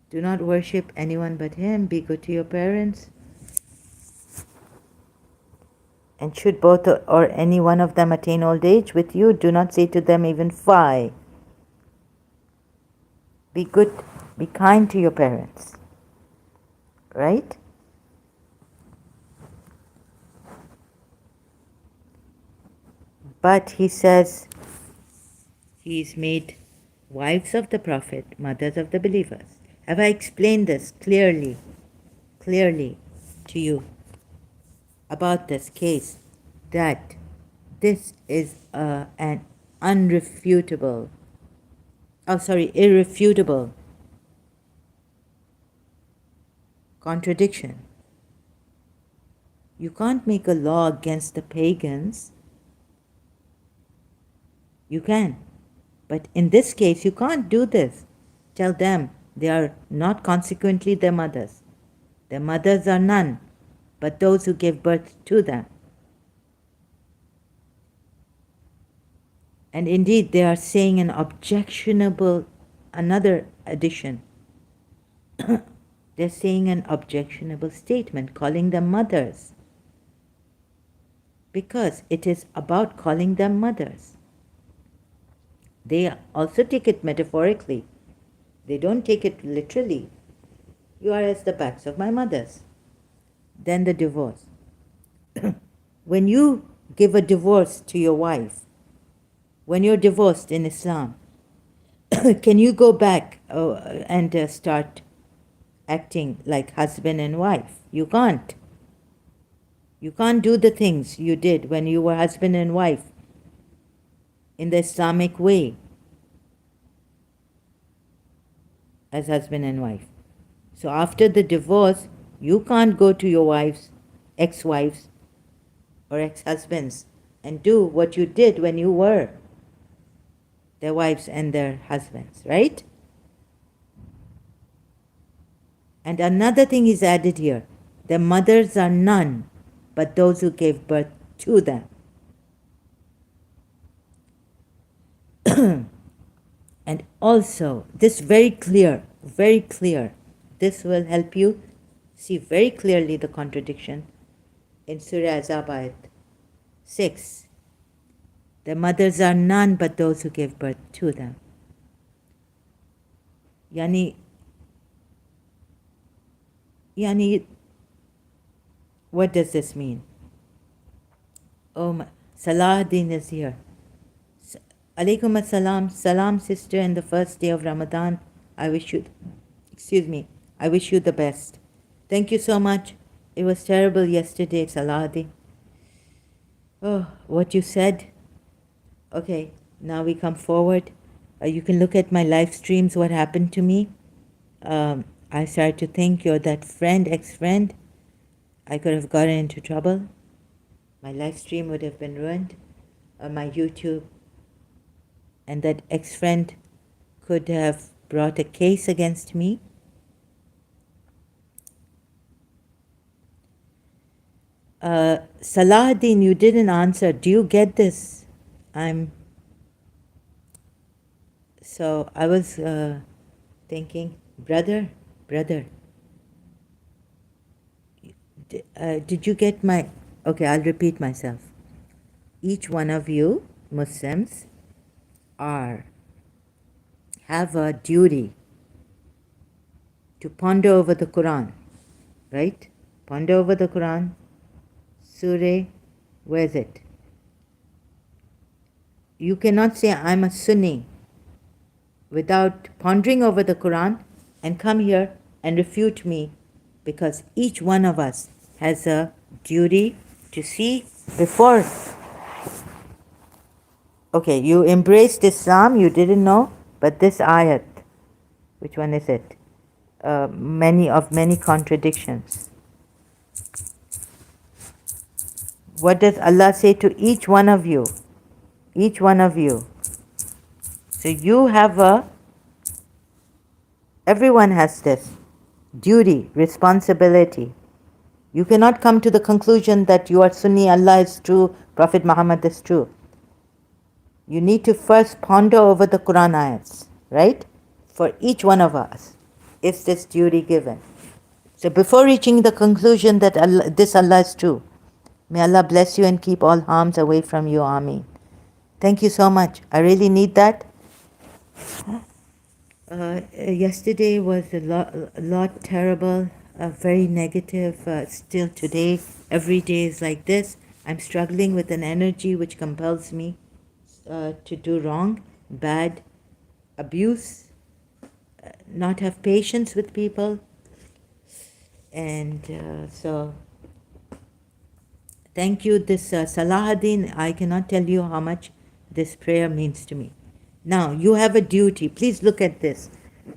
Do not worship anyone but Him. Be good to your parents. And should both or any one of them attain old age with you, do not say to them even fie. Be good, be kind to your parents, right? But he says he's made wives of the Prophet, mothers of the believers. Have I explained this clearly to you about this case, that this is an irrefutable contradiction. You can't make a law against the pagans. You can. But in this case, you can't do this. Tell them they are not consequently their mothers. Their mothers are none but those who gave birth to them. And indeed, they are saying another addition. They're saying an objectionable statement, calling them mothers, because it is about calling them mothers. They also take it metaphorically. They don't take it literally. You are as the backs of my mothers. Then the divorce. When you give a divorce to your wife, when you're divorced in Islam, can you go back and start acting like husband and wife? You can't. You can't do the things you did when you were husband and wife in the Islamic way as husband and wife. So after the divorce, you can't go to your ex-wives or ex-husbands and do what you did when you were their wives and their husbands, right? And another thing is added here. Their mothers are none but those who gave birth to them. And also, this very clear. This will help you see very clearly the contradiction in Surah Azab ayat 6. Their mothers are none but those who gave birth to them. Yani, what does this mean? Oh, Salahuddin is here. Alaikum assalam. Salam, sister, in the first day of Ramadan. I wish you the best. Thank you so much. It was terrible yesterday, Salahuddin. Oh, what you said. Okay, now we come forward. You can look at my live streams, what happened to me. I started to think you're that ex-friend. I could have gotten into trouble. My live stream would have been ruined on my YouTube. And that ex-friend could have brought a case against me. Salahuddin, you didn't answer. Do you get this? I was thinking, brother, did you get my... Okay, I'll repeat myself. Each one of you Muslims have a duty to ponder over the Quran, right? Ponder over the Quran. Surah, where is it? You cannot say I'm a Sunni without pondering over the Quran and come here and refute me, because each one of us has a duty to see before. Okay, you embraced Islam, you didn't know, but this ayat, which one is it? Many contradictions. What does Allah say to each one of you? Each one of you. So you have everyone has this duty, responsibility. You cannot come to the conclusion that you are Sunni, Allah is true, Prophet Muhammad is true. You need to first ponder over the Quran ayats, right? For each one of us is this duty given. So before reaching the conclusion that this Allah is true, may Allah bless you and keep all harms away from you. Ameen. Thank you so much. I really need that. Yesterday was a lot terrible, very negative. Still today, every day is like this. I'm struggling with an energy which compels me to do wrong, bad, abuse, not have patience with people. And so, thank you. This Salahuddin, I cannot tell you how much this prayer means to me. Now, you have a duty. Please look at this.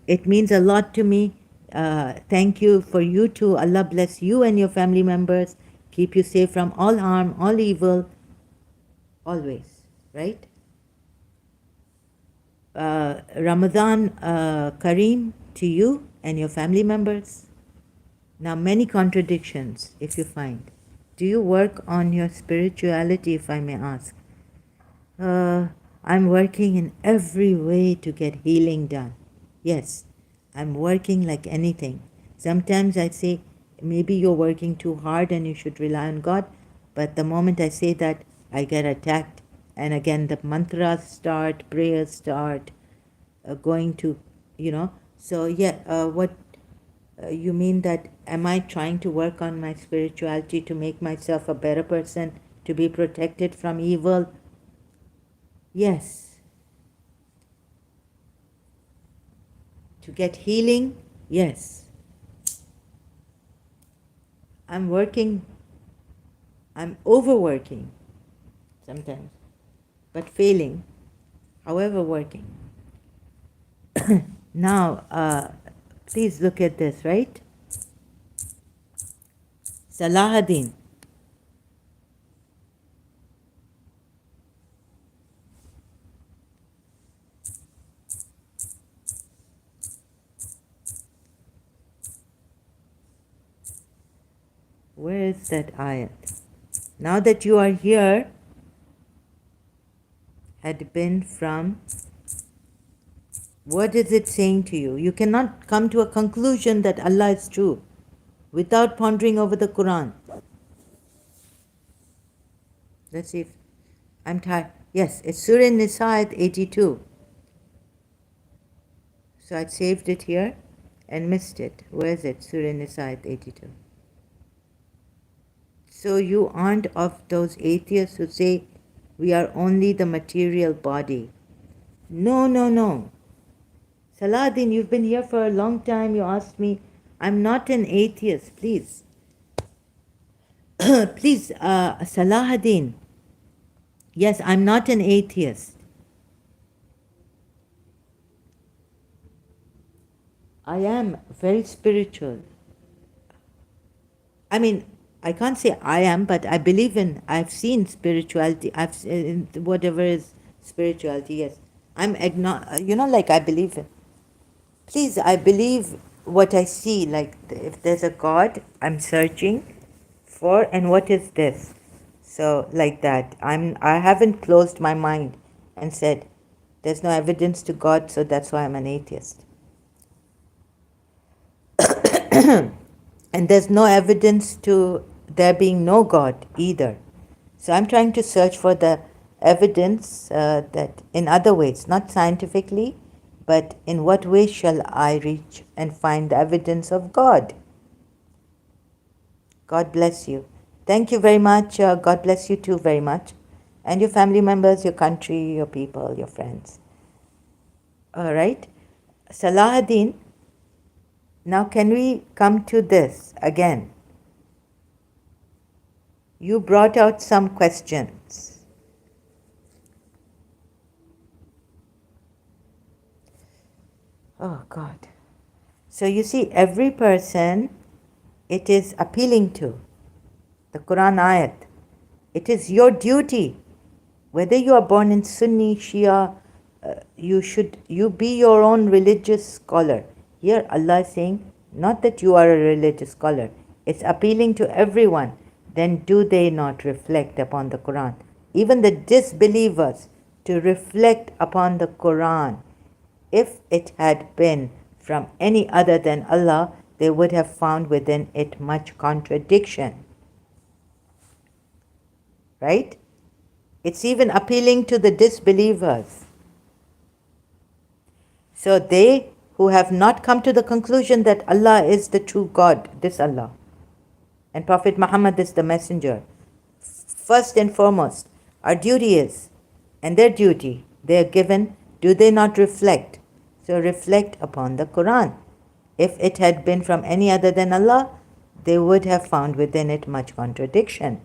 It means a lot to me. Thank you for you too. Allah bless you and your family members. Keep you safe from all harm, all evil, always. Right? Ramadan Kareem to you and your family members. Now, many contradictions, if you find. Do you work on your spirituality, if I may ask? I'm working in every way to get healing done. Yes, I'm working like anything. Sometimes I say, maybe you're working too hard and you should rely on God. But the moment I say that, I get attacked. And again, the mantras start, prayers start, going to, So, yeah, what you mean that, am I trying to work on my spirituality to make myself a better person, to be protected from evil? Yes. To get healing? Yes. I'm working, I'm overworking sometimes, but failing, however working. Now, please look at this, right? Salahuddin. Where is that ayat? Now that you are here, had been from, what is it saying to you? You cannot come to a conclusion that Allah is true without pondering over the Quran. Let's see if I'm tired. Yes, it's Surah Nisa at 82. So I saved it here and missed it. Where is it? Surah Nisa at 82. So you aren't of those atheists who say we are only the material body. No, no, no. Salahuddin, you've been here for a long time. You asked me. I'm not an atheist, please. Please, Salahuddin. Yes, I'm not an atheist. I am very spiritual. I mean, I can't say I am, but I believe in, I've seen spirituality. I've seen whatever is spirituality, yes. I'm like I believe in. Please, I believe what I see, like if there's a God, I'm searching for, and what is this? So like that, I haven't closed my mind and said, there's no evidence to God, so that's why I'm an atheist. And there's no evidence to there being no God either. So I'm trying to search for the evidence that in other ways, not scientifically, but in what way shall I reach and find the evidence of God? God bless you. Thank you very much. God bless you too very much. And your family members, your country, your people, your friends. All right. Salahuddin, now can we come to this again? You brought out some questions. Oh God. So you see, every person it is appealing to, the Quran ayat. It is your duty, whether you are born in Sunni, Shia, you be your own religious scholar. Here Allah is saying, not that you are a religious scholar, it's appealing to everyone. Then do they not reflect upon the Quran? Even the disbelievers to reflect upon the Quran. If it had been from any other than Allah, they would have found within it much contradiction. Right? It's even appealing to the disbelievers. So they who have not come to the conclusion that Allah is the true God, this Allah, and Prophet Muhammad is the messenger, first and foremost, our duty is, and their duty, they are given, do they not reflect? So reflect upon the Quran. If it had been from any other than Allah, they would have found within it much contradiction.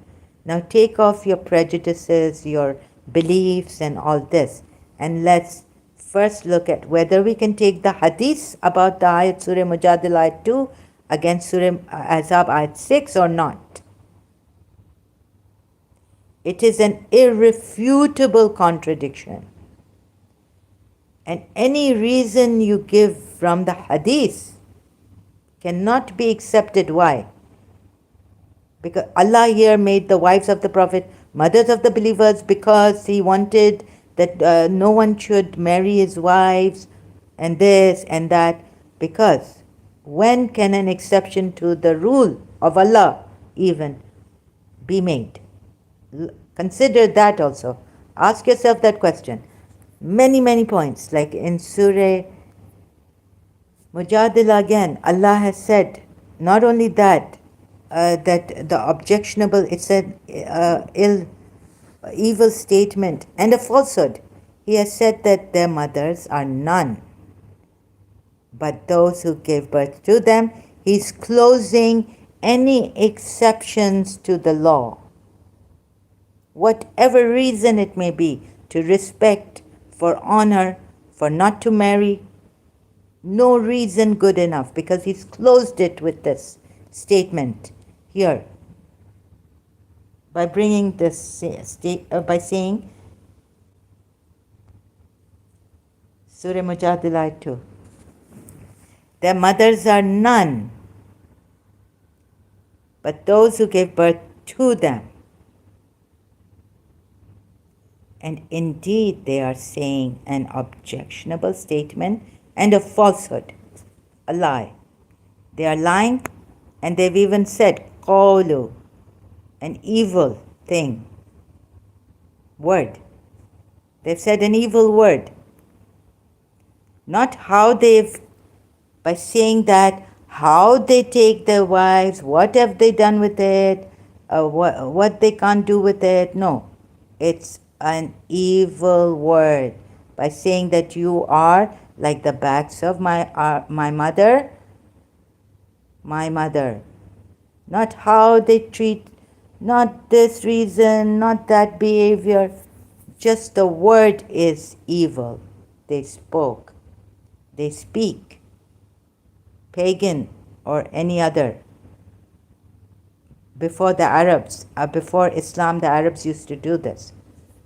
Now take off your prejudices, your beliefs and all this, and let's first look at whether we can take the hadith about the ayat Surah Mujadila ayat 2 against Surah Ahzab ayat 6 or not. It is an irrefutable contradiction. And any reason you give from the hadith cannot be accepted. Why? Because Allah here made the wives of the Prophet mothers of the believers because He wanted that no one should marry his wives and this and that. Because when can an exception to the rule of Allah even be made? Consider that also. Ask yourself that question. Many points, like in Surah Mujadila again, Allah has said not only that, that the objectionable, it's an evil statement and a falsehood. He has said that their mothers are none, but those who gave birth to them. He's closing any exceptions to the law, whatever reason it may be, to respect, for honor, for not to marry. No reason good enough, because he's closed it with this statement here by bringing this by saying Surah Mujadila 2. Their mothers are none, but those who gave birth to them. And indeed, they are saying an objectionable statement and a falsehood, a lie. They are lying, and they've even said, qawlu, an evil thing, word. They've said an evil word. Not how they've, by saying that, how they take their wives, what have they done with it, what they can't do with it. No, it's an evil word. By saying that you are like the backs of my mother. Not how they treat, not this reason, not that behavior. Just the word is evil. They spoke. They speak. Pagan or any other. Before the Arabs, before Islam, the Arabs used to do this.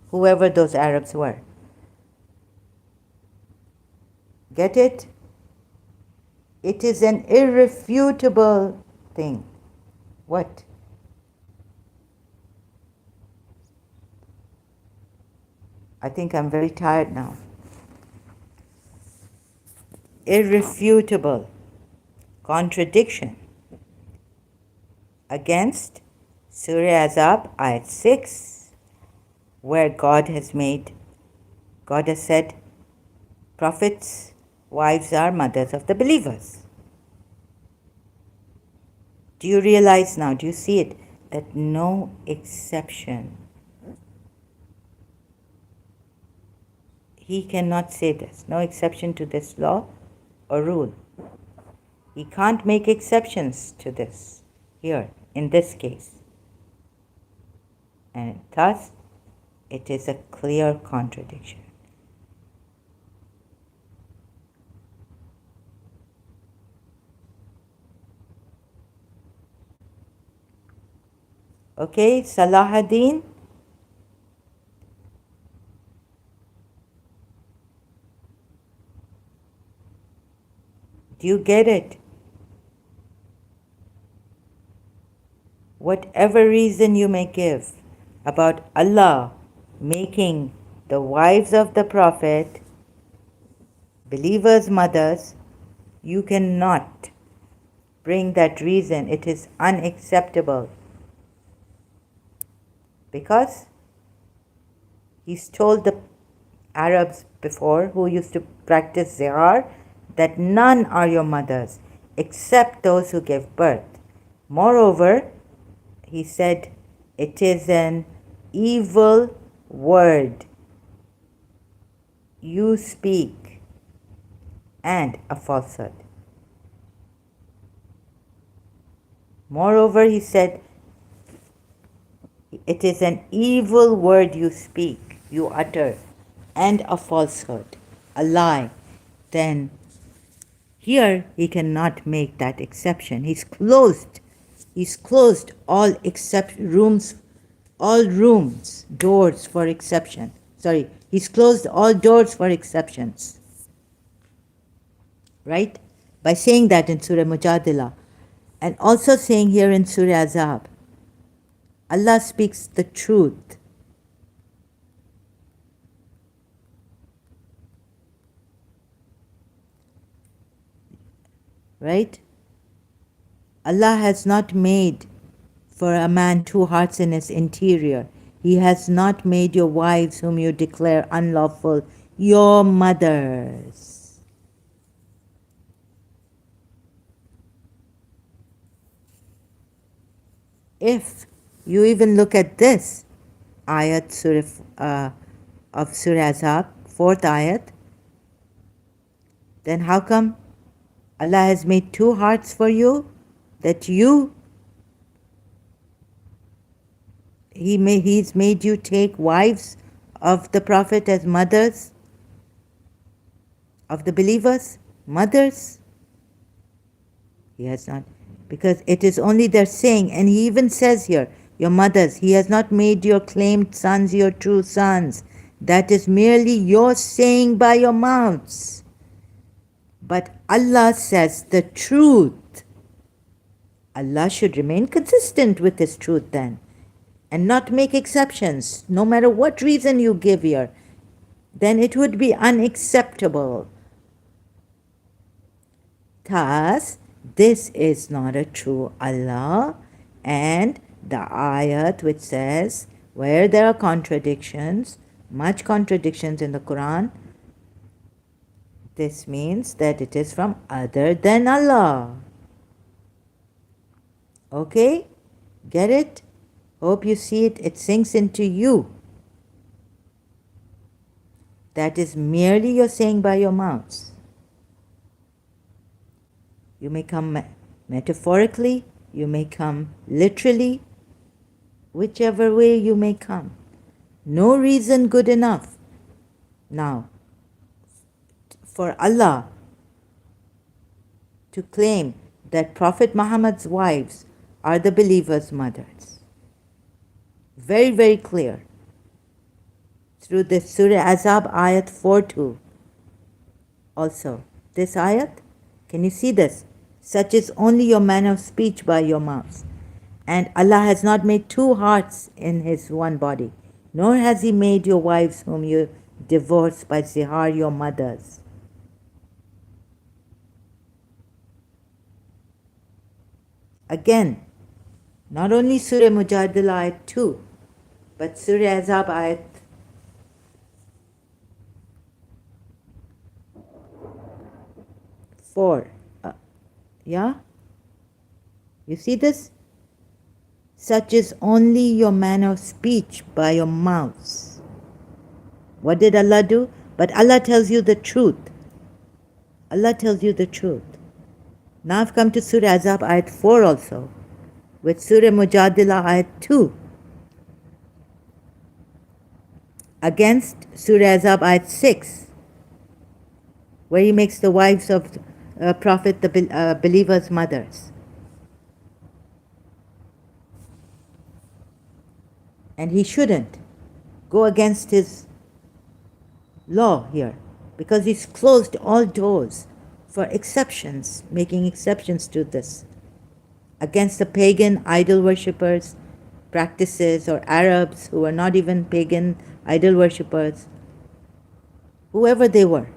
Whoever those Arabs were. Get it? It is an irrefutable thing. What? I think I'm very tired now. Irrefutable contradiction against Surah Ahzab, ayat 6, where God has said, prophets' wives are mothers of the believers. Do you realize now, do you see it, that no exception? he cannot say this. No exception to this law or rule. He can't make exceptions to this here, in this case. And thus, it is a clear contradiction. Okay, Salahuddin? Do you get it? Whatever reason you may give about Allah making the wives of the Prophet believers' mothers, you cannot bring that reason. It is unacceptable. Because he's told the Arabs before who used to practice zihar that none are your mothers except those who give birth. Moreover, he said it is an evil word you speak and a falsehood. Moreover, he said it is an evil word you speak, you utter, and a falsehood, a lie. Then here he cannot make that exception. He's closed all rooms, doors for exception. Sorry, he's closed all doors for exceptions. Right? By saying that in Surah Mujadila, and also saying here in Surah Azab, Allah speaks the truth. Right? Allah has not made for a man two hearts in his interior. He has not made your wives whom you declare unlawful your mothers. If you even look at this ayat of Surah Azab, 4th ayat, then how come Allah has made two hearts for you that He's made you take wives of the Prophet as mothers of the believers? Mothers? He has not. Because it is only their saying, and he even says here, your mothers, he has not made your claimed sons your true sons. That is merely your saying by your mouths. But Allah says the truth. Allah should remain consistent with His truth then, and not make exceptions, no matter what reason you give here. Then it would be unacceptable. Thus, this is not a true Allah, and the ayat which says, where there are contradictions, much contradictions in the Quran, this means that it is from other than Allah. Okay? Get it? Hope you see it. It sinks into you. That is merely your saying by your mouths. You may come metaphorically, you may come literally, whichever way you may come. No reason good enough. Now, for Allah to claim that Prophet Muhammad's wives are the believers' mothers. Very, very clear. Through this Surah Azab ayat 4:2. Also, this ayat, can you see this? Such is only your manner of speech by your mouths. And Allah has not made two hearts in His one body, nor has He made your wives whom you divorce by zihar your mothers. Again, not only Surah Mujadila ayat 2, but Surah Azab ayat 4. Yeah? You see this? Such is only your manner of speech by your mouths. What did Allah do? But Allah tells you the truth. Allah tells you the truth. Now I've come to Surah Azab ayat 4 also, with Surah Mujadila ayat 2, against Surah Azab ayat 6, where he makes the wives of Prophet the believers' mothers. And he shouldn't go against his law here, because he's closed all doors for exceptions, making exceptions to this, against the pagan idol worshippers' practices, or Arabs who were not even pagan idol worshippers, whoever they were.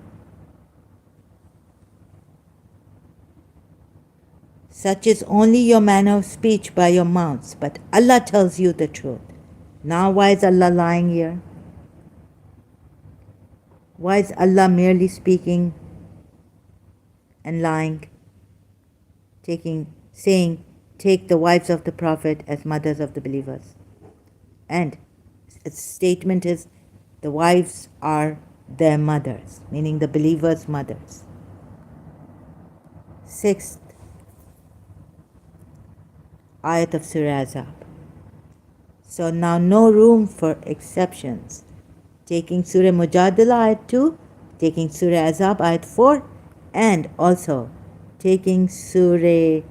Such is only your manner of speech by your mouths, but Allah tells you the truth. Now why is Allah lying here? Why is Allah merely speaking and lying, saying, take the wives of the Prophet as mothers of the believers? And its statement is, the wives are their mothers, meaning the believers' mothers. Sixth ayat of Surah Azab. So now no room for exceptions. Taking Surah Mujadila ayat 2, taking Surah Azab ayat 4, and also taking Surah,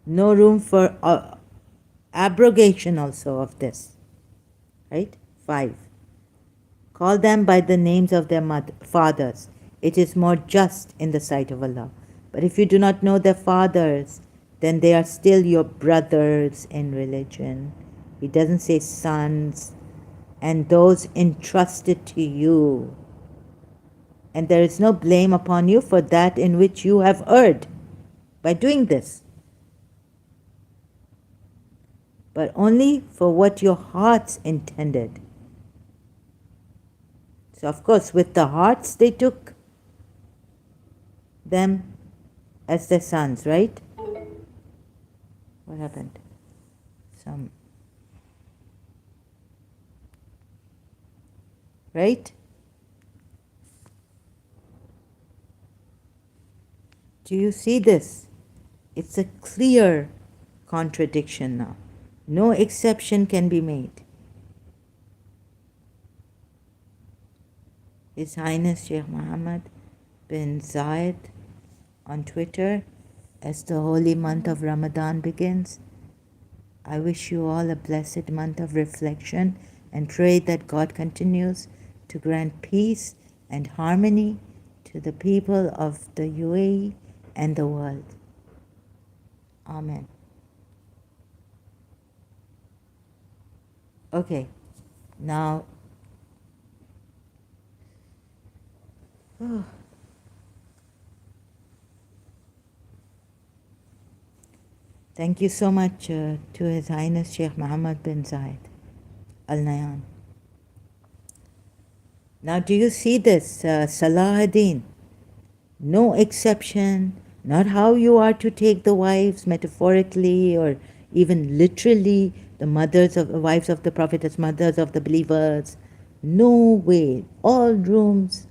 no room for abrogation also of this, right? 5. Call them by the names of their fathers. It is more just in the sight of Allah. But if you do not know their fathers, then they are still your brothers in religion. He doesn't say sons, and those entrusted to you. And there is no blame upon you for that in which you have erred by doing this, but only for what your hearts intended. So of course, with the hearts they took them as their sons, right? What happened? Right? Do you see this? It's a clear contradiction now. No exception can be made. His Highness Sheikh Mohammed bin Zayed on Twitter, as the holy month of Ramadan begins, I wish you all a blessed month of reflection and pray that God continues to grant peace and harmony to the people of the UAE and the world. Amen. Okay, now thank you so much to His Highness Sheikh Mohammed bin Zayed Al Nahyan. Now, do you see this, Salahuddin? No exception, not how you are to take the wives metaphorically or even literally, the wives of the Prophet as mothers of the believers. No way. All rooms,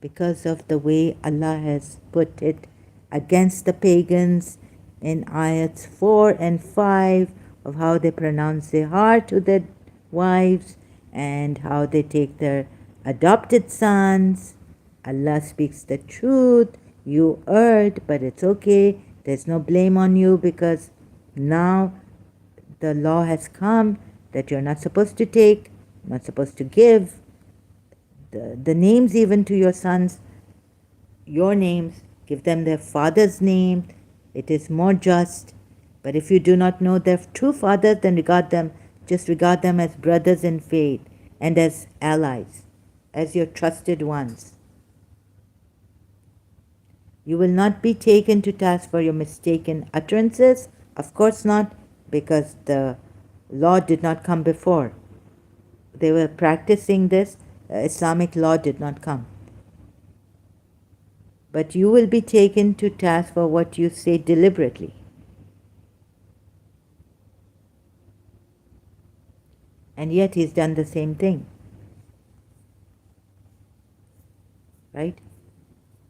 because of the way Allah has put it against the pagans in ayats 4 and 5 of how they pronounce zihar to their wives and how they take their adopted sons. Allah speaks the truth. You erred, but it's okay. There's no blame on you, because now the law has come that you're not supposed to take, not supposed to give the names even to your sons, your names. Give them their father's name. It is more just. But if you do not know their true fathers, then regard them as brothers in faith and as allies, as your trusted ones. You will not be taken to task for your mistaken utterances. Of course not, because the law did not come before. They were practicing this. Islamic law did not come. But you will be taken to task for what you say deliberately. And yet he's done the same thing.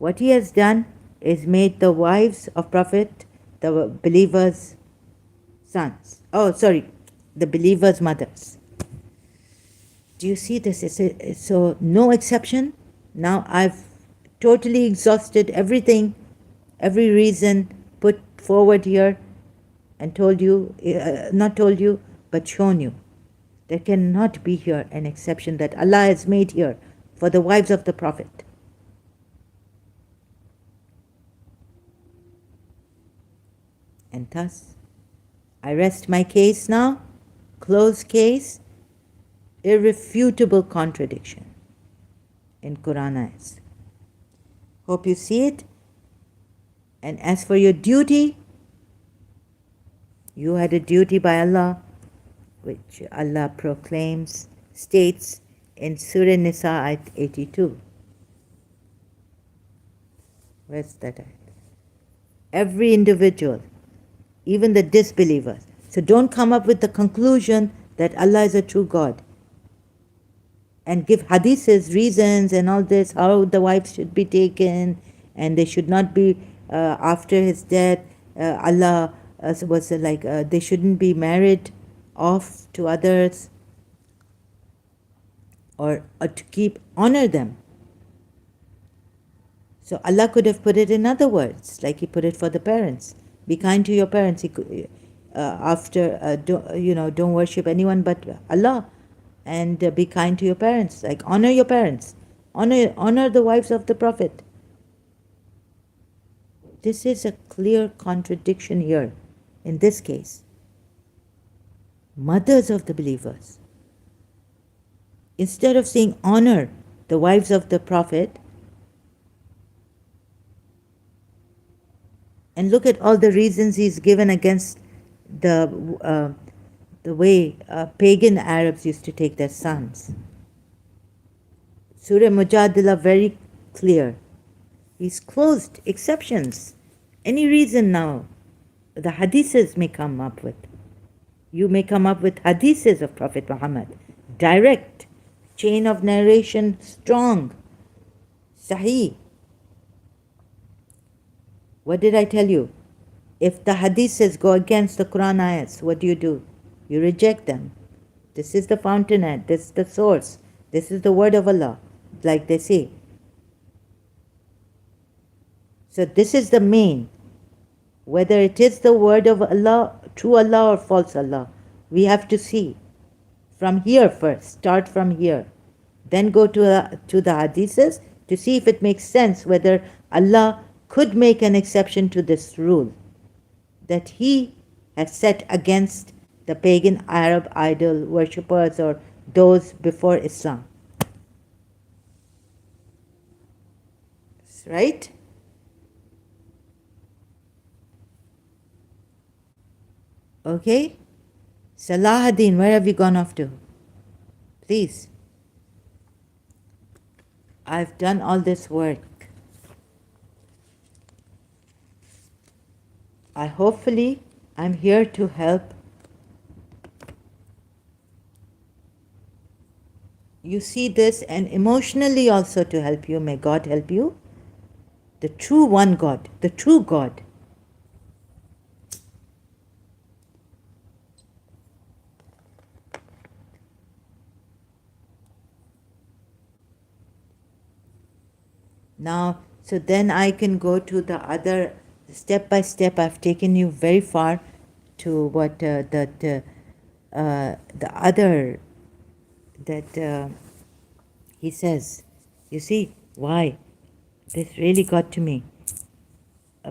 What he has done is made the wives of Prophet, the believers' sons. Oh, sorry, the believers' mothers. Do you see this? So no exception. Now I've totally exhausted everything, every reason put forward here, and told you, not told you, but shown you. There cannot be here an exception that Allah has made here for the wives of the Prophet. And thus, I rest my case now, close case, irrefutable contradiction in Quran ayahs. Hope you see it. And as for your duty, you had a duty by Allah, which Allah proclaims, states in Surah Nisa, ayat 82. Where's that ayat? Every individual, even the disbelievers. So don't come up with the conclusion that Allah is a true God and give hadiths, reasons and all this, how the wives should be taken and they should not be, after his death, Allah was like, they shouldn't be married off to others, or to keep, honor them. So Allah could have put it in other words, like he put it for the parents. Be kind to your parents. He could, don't worship anyone but Allah, and be kind to your parents. Like honor your parents, honor the wives of the Prophet. This is a clear contradiction here. In this case, mothers of the believers, instead of saying honor the wives of the Prophet, and look at all the reasons he's given against the way pagan Arabs used to take their sons. Surah Mujadila very clear. He's closed exceptions. Any reason now, the hadiths may come up with. You may come up with hadiths of Prophet Muhammad. Direct, chain of narration strong, sahih. What did I tell you? If the hadiths go against the Quran ayats, what do? You reject them. This is the fountainhead, this is the source, this is the word of Allah, like they say. So this is the main. Whether it is the word of Allah, true Allah or false Allah, we have to see. From here first, start from here. Then go to the hadiths to see if it makes sense, whether Allah could make an exception to this rule that he has set against the pagan Arab idol worshippers or those before Islam. Right? Okay? Salahuddin, where have you gone off to? Please. I've done all this work. Hopefully, I'm here to help you see this, and emotionally also to help you. May God help you. The true one God, the true God. Now, so then I can go to the other, step by step. I've taken you very far to what the other that he says. You see why this really got to me,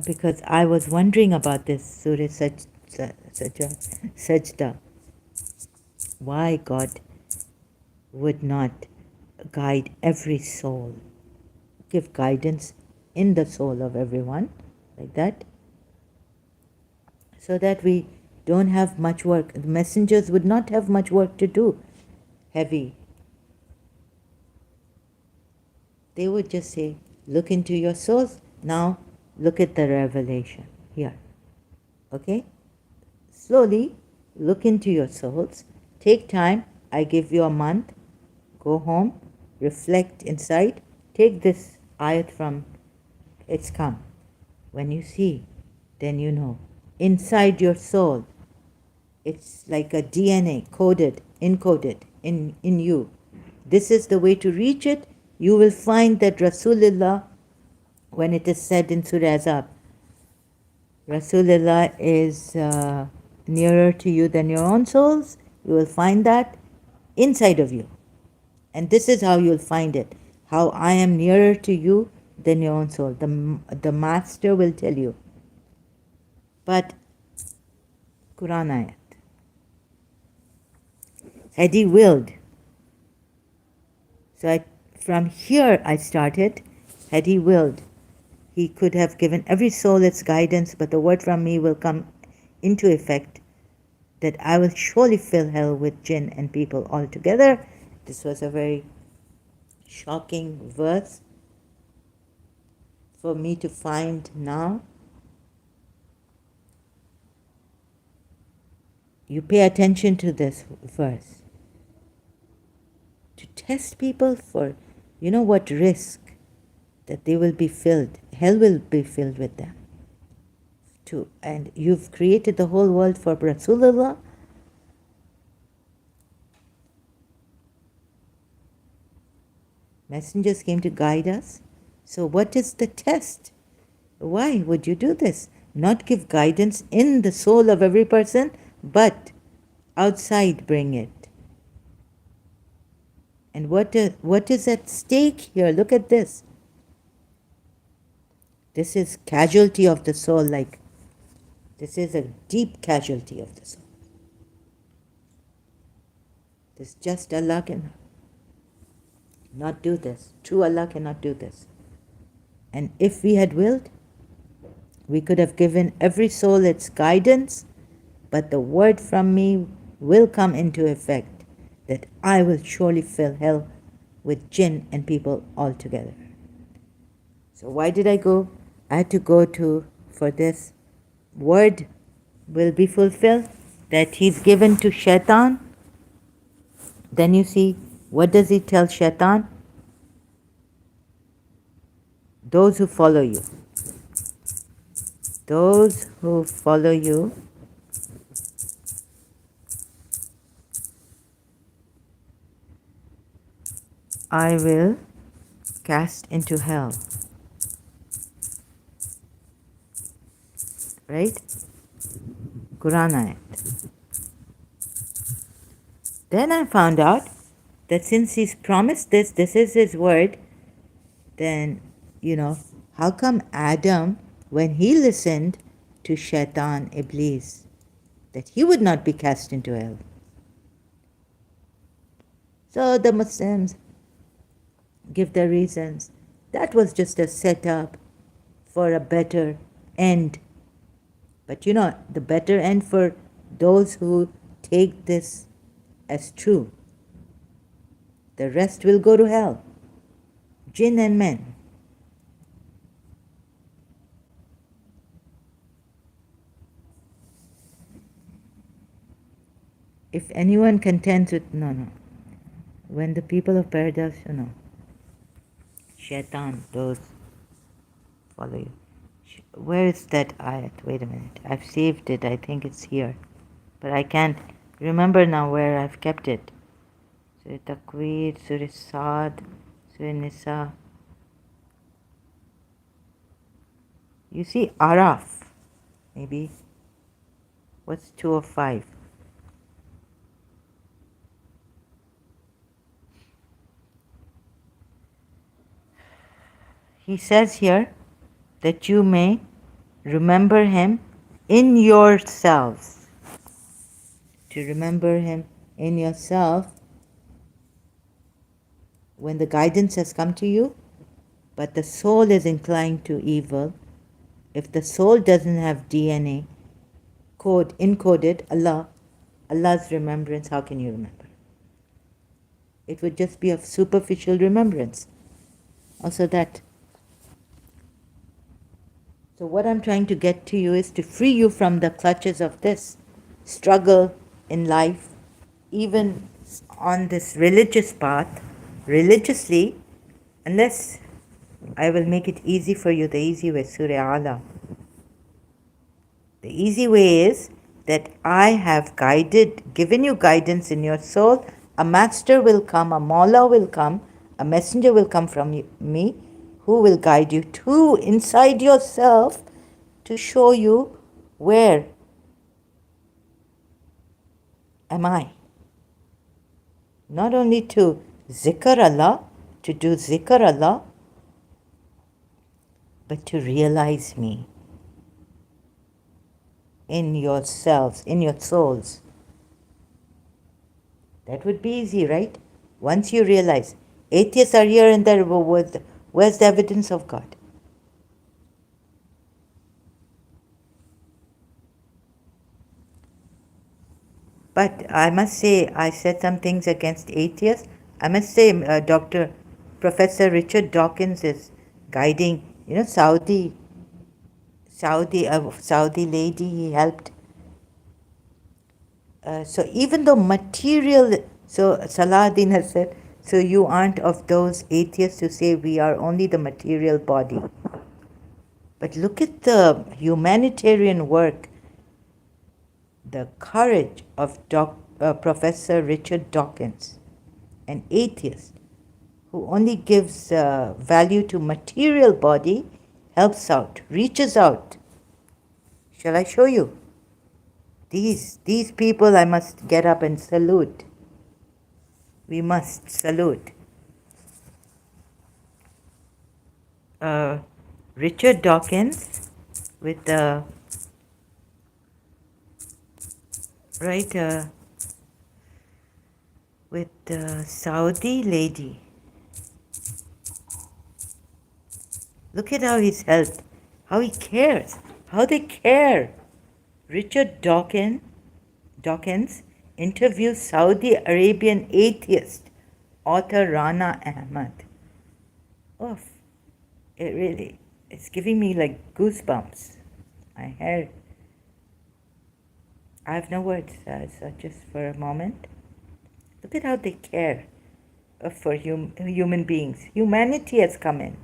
because I was wondering about this Surah Sajda. Why God would not guide every soul, give guidance in the soul of everyone, like that, so that we don't have much work. The messengers would not have much work to do, heavy. They would just say, look into your souls, now look at the revelation here. Okay? Slowly look into your souls, take time. I give you a month, go home, reflect inside, take this ayat from It's come. When you see, then you know. Inside your soul, it's like a DNA coded, encoded in you. This is the way to reach it. You will find that Rasulullah, when it is said in Surah Azab, Rasulullah is nearer to you than your own souls. You will find that inside of you. And this is how you'll find it. How I am nearer to you than your own soul. The Master will tell you. But Quran ayat. Had he willed. So from here I started. Had he willed, he could have given every soul its guidance, but the word from me will come into effect that I will surely fill hell with jinn and people altogether. This was a very shocking verse for me to find now. You pay attention to this verse. To test people for, you know what risk? That they will be filled, hell will be filled with them. And you've created the whole world for Rasulullah. Messengers came to guide us. So what is the test? Why would you do this? Not give guidance in the soul of every person, but outside bring it. And what is at stake here? Look at this. This is casualty of the soul, like this is a deep casualty of the soul. This just Allah can not do this. True Allah cannot do this. And if we had willed, we could have given every soul its guidance, but the word from me will come into effect that I will surely fill hell with jinn and people altogether. So why did I go? I had to go for this word will be fulfilled that he's given to Shaitan. Then you see, what does he tell Shaitan? Those who follow you. Those who follow you I will cast into hell. Right? Quran ayat. Then I found out that since he's promised this is his word, then, how come Adam, when he listened to Shaitan, Iblis, that he would not be cast into hell? So the Muslims give their reasons. That was just a setup for a better end. But the better end for those who take this as true. The rest will go to hell. Jinn and men. If anyone contends with, no. When the people of paradise, Shaitan, those follow you. Where is that ayat? Wait a minute. I've saved it. I think it's here. But I can't remember now where I've kept it. Surah Takwir, Surah Saad, Surah Nisa. You see Araf, maybe. What's 205? He says here that you may remember him in yourselves. To remember him in yourself when the guidance has come to you, but the soul is inclined to evil. If the soul doesn't have DNA encoded Allah's remembrance, how can you remember? It would just be a superficial remembrance. Also that. So what I'm trying to get to you is to free you from the clutches of this struggle in life, even on this religious path, religiously, unless I will make it easy for you, the easy way, Surah Ala. The easy way is that I have given you guidance in your soul. A master will come, a Mawla will come, a messenger will come from me who will guide you to inside yourself to show you where am I. Not only to zikr Allah, to do zikr Allah, but to realize me in yourselves, in your souls. That would be easy, right? Once you realize atheists are here and there, where's the evidence of God? But I must say, I said some things against atheists. I must say, Dr. Professor Richard Dawkins is guiding, Saudi lady he helped. So even though material, so Salahuddin has said, so you aren't of those atheists who say we are only the material body. But look at the humanitarian work, the courage of Professor Richard Dawkins, an atheist who only gives value to material body, helps out, reaches out. Shall I show you? These people I must get up and salute. We must salute. Richard Dawkins with the with the Saudi lady. Look at how he's helped, how he cares, how they care. Richard Dawkins interviews Saudi Arabian atheist author Rana Ahmad. Oh, it's giving me like goosebumps. My hair. I have no words, so just for a moment. Look at how they care for human beings. Humanity has come in.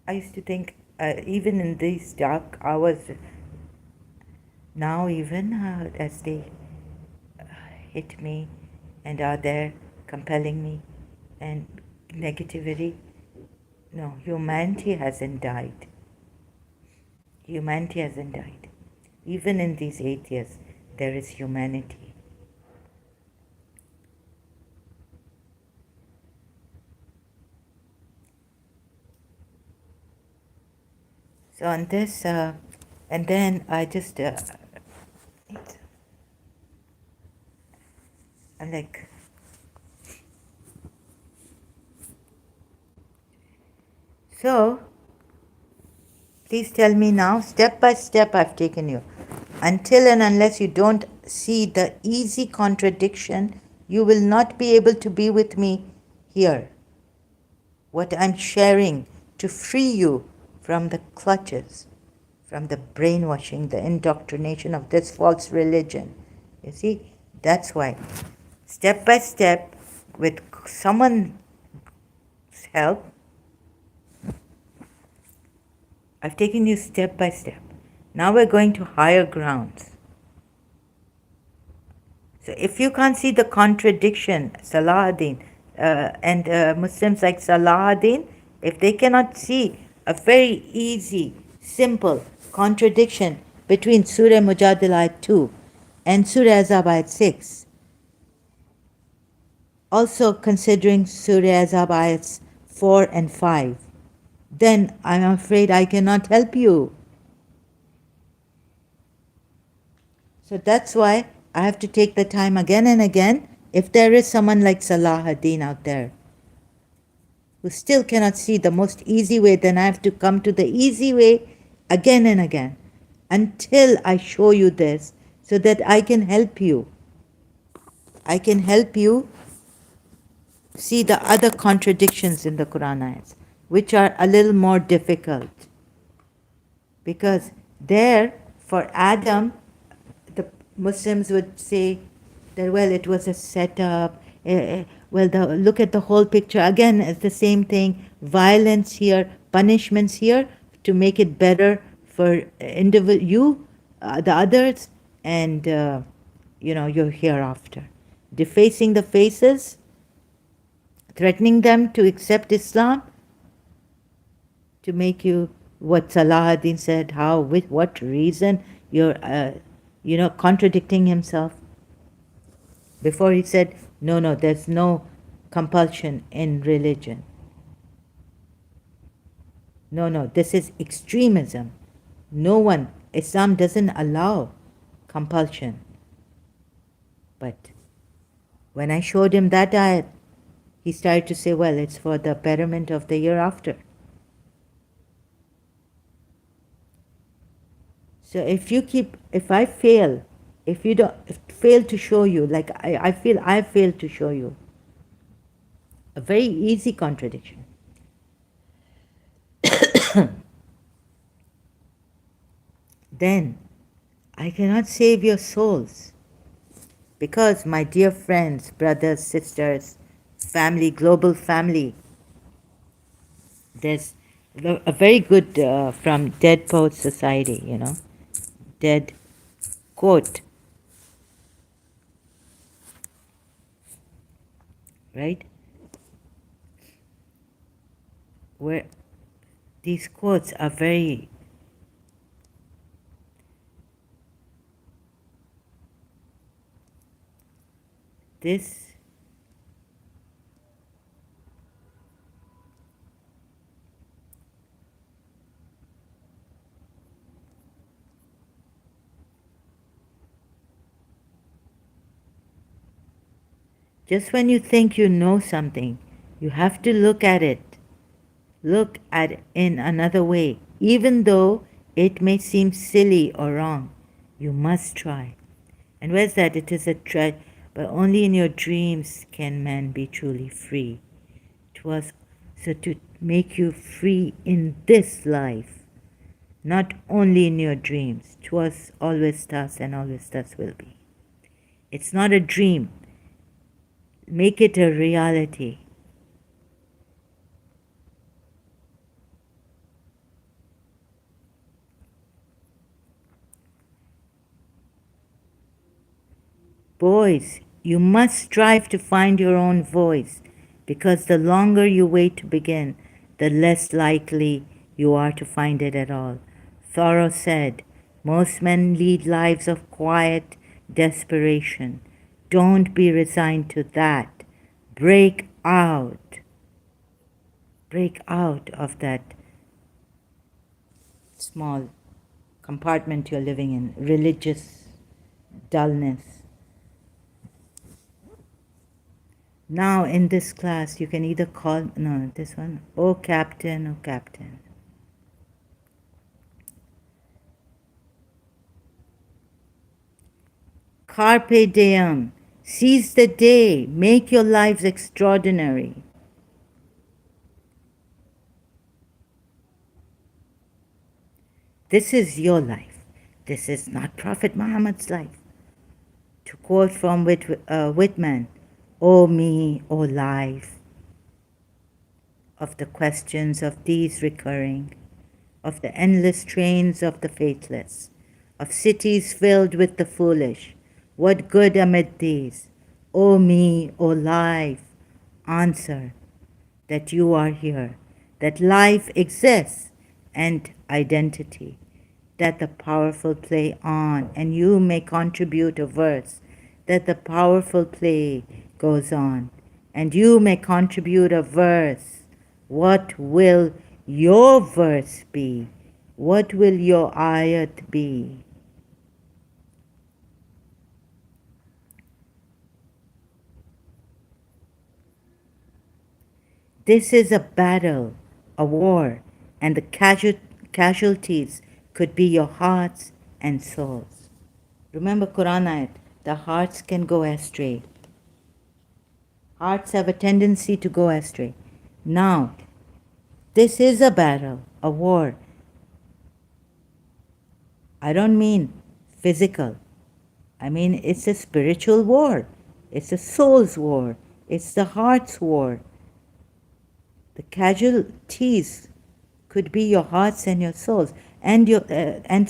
I used to think, even in these dark hours, now even as they hit me and are there compelling me and negativity, no, humanity hasn't died. Humanity hasn't died. Even in these atheists, there is humanity. So on this, and then I just, I'm like, so, please tell me now, step by step I've taken you. Until and unless you don't see the easy contradiction, you will not be able to be with me here. What I'm sharing to free you from the clutches, from the brainwashing, the indoctrination of this false religion. You see, that's why. Step by step, with someone's help, I've taken you step by step. Now we're going to higher grounds. So if you can't see the contradiction, Salahuddin, and Muslims like Salahuddin, if they cannot see a very easy, simple contradiction between Surah Mujadila ayat 2 and Surah Azab ayat 6, also considering Surah Azab ayats 4 and 5, then I'm afraid I cannot help you. So that's why I have to take the time again and again. If there is someone like Salahuddin out there who still cannot see the most easy way, then I have to come to the easy way again and again until I show you this so that I can help you. I can help you see the other contradictions in the Quran ayats, which are a little more difficult. Because there, for Adam, the Muslims would say that, well, it was a setup. well, look at the whole picture. Again, it's the same thing. Violence here, punishments here to make it better for the others, and your hereafter. Defacing the faces, threatening them to accept Islam, to make you what Salahuddin said. How, with what reason? You're, contradicting himself. Before he said, no, there's no compulsion in religion. No, this is extremism. Islam doesn't allow compulsion. But when I showed him that ayat, he started to say, well, it's for the betterment of the year after. So if I fail, if you don't fail to show you, like I feel I failed to show you a very easy contradiction. Then I cannot save your souls. Because, my dear friends, brothers, sisters, family, global family, there's a very good from Dead Poets Society, Dead quote, right? Where these quotes are very this just when you think you know something, you have to look at it in another way. Even though it may seem silly or wrong, you must try. And where's that? It is a try, but only in your dreams can man be truly free. It was so to make you free in this life, not only in your dreams. 'Twas always thus and always thus will be. It's not a dream. Make it a reality. Boys, you must strive to find your own voice, because the longer you wait to begin, the less likely you are to find it at all. Thoreau said, most men lead lives of quiet desperation. Don't be resigned to that. Break out. Break out of that small compartment you're living in, religious dullness. Now in this class, you can either call, no, this one, oh Captain, oh Captain. Carpe diem, seize the day, make your lives extraordinary. This is your life. This is not Prophet Muhammad's life. To quote from Whitman, O me, O life, of the questions of these recurring, of the endless trains of the faithless, of cities filled with the foolish, what good amid these? O me, O life, answer that you are here, that life exists, and identity, that the powerful play on, and you may contribute a verse, that the powerful play goes on, and you may contribute a verse. What will your verse be? What will your ayat be? This is a battle, a war, and the casualties could be your hearts and souls. Remember Quran ayat, the hearts can go astray. Hearts have a tendency to go astray. Now, this is a battle, a war. I don't mean physical. I mean, it's a spiritual war. It's a soul's war. It's the heart's war. The casualties could be your hearts and your souls, and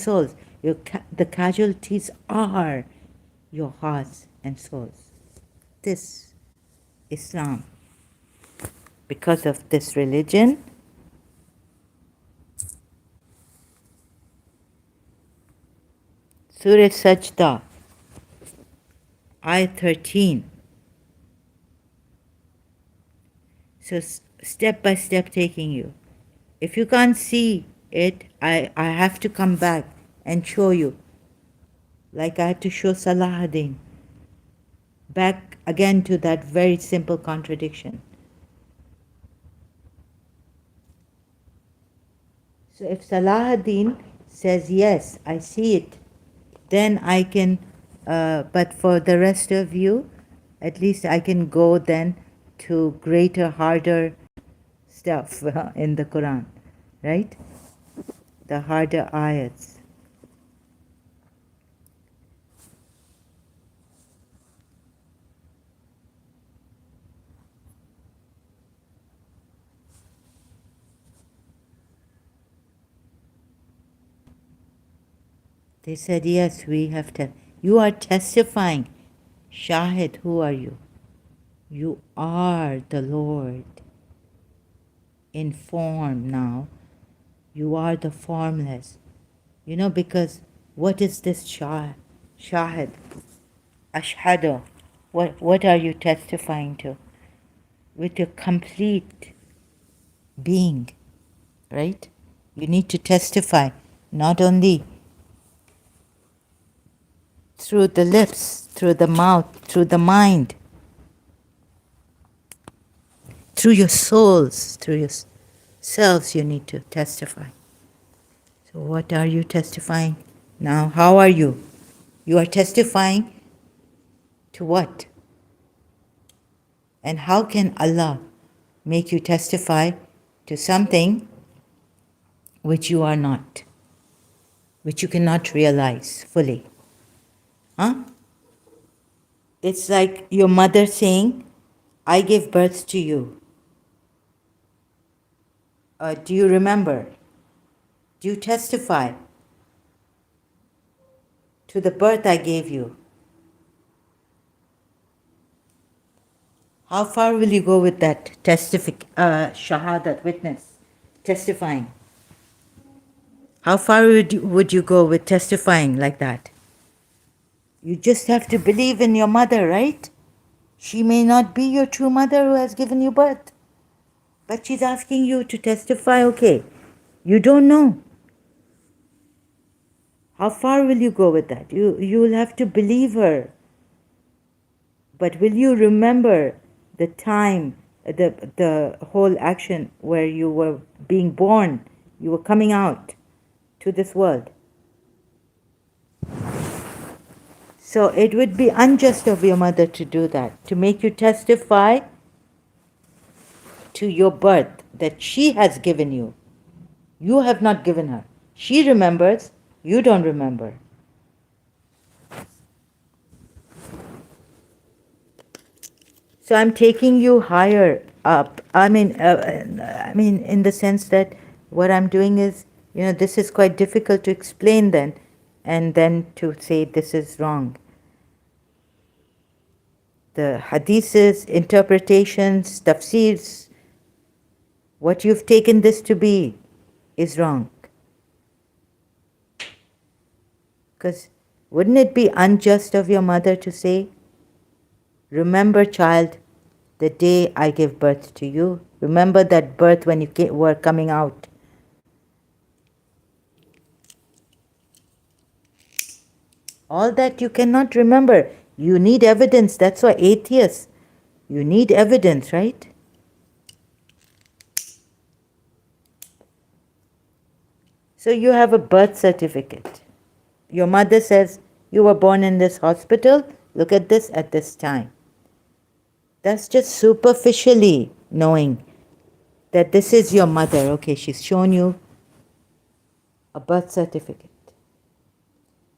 souls. The casualties are your hearts and souls. This Islam, because of this religion, Surah Sajda, Ayat 13. So step by step taking you. If you can't see it, I have to come back and show you. Like I had to show Salahuddin. Back again to that very simple contradiction. So if Salahuddin says, yes, I see it, then I can, but for the rest of you, at least I can go then to greater, harder stuff in the Quran, right? The harder ayats. They said, yes, we have to. You are testifying. Shahid, who are you? You are the Lord in form now. You are the formless. Because what is this Shahid? Ashhadu. What are you testifying to? With your complete being, right? You need to testify not only through the lips, through the mouth, through the mind, through your souls, through yourselves, you need to testify. So what are you testifying now? How are you? You are testifying to what? And how can Allah make you testify to something which you are not, which you cannot realize fully? Huh? It's like your mother saying, I gave birth to you. Do you remember? Do you testify to the birth I gave you? How far will you go with that shahadat, witness, testifying? How far would you go with testifying like that? You just have to believe in your mother, right? She may not be your true mother who has given you birth, but she's asking you to testify, okay, you don't know. How far will you go with that? You will have to believe her. But will you remember the time, the whole action where you were being born, you were coming out to this world? So it would be unjust of your mother to do that, to make you testify to your birth that she has given you. You have not given her. She remembers, you don't remember. So I'm taking you higher up. I mean, in the sense that what I'm doing is, this is quite difficult to explain then, and then to say this is wrong. The hadiths, interpretations, tafsirs, what you've taken this to be is wrong. Because wouldn't it be unjust of your mother to say, remember, child, the day I gave birth to you. Remember that birth when you were coming out. All that you cannot remember. You need evidence. That's why atheists, you need evidence, right? So you have a birth certificate. Your mother says, you were born in this hospital. Look at this at this time. That's just superficially knowing that this is your mother. Okay, she's shown you a birth certificate.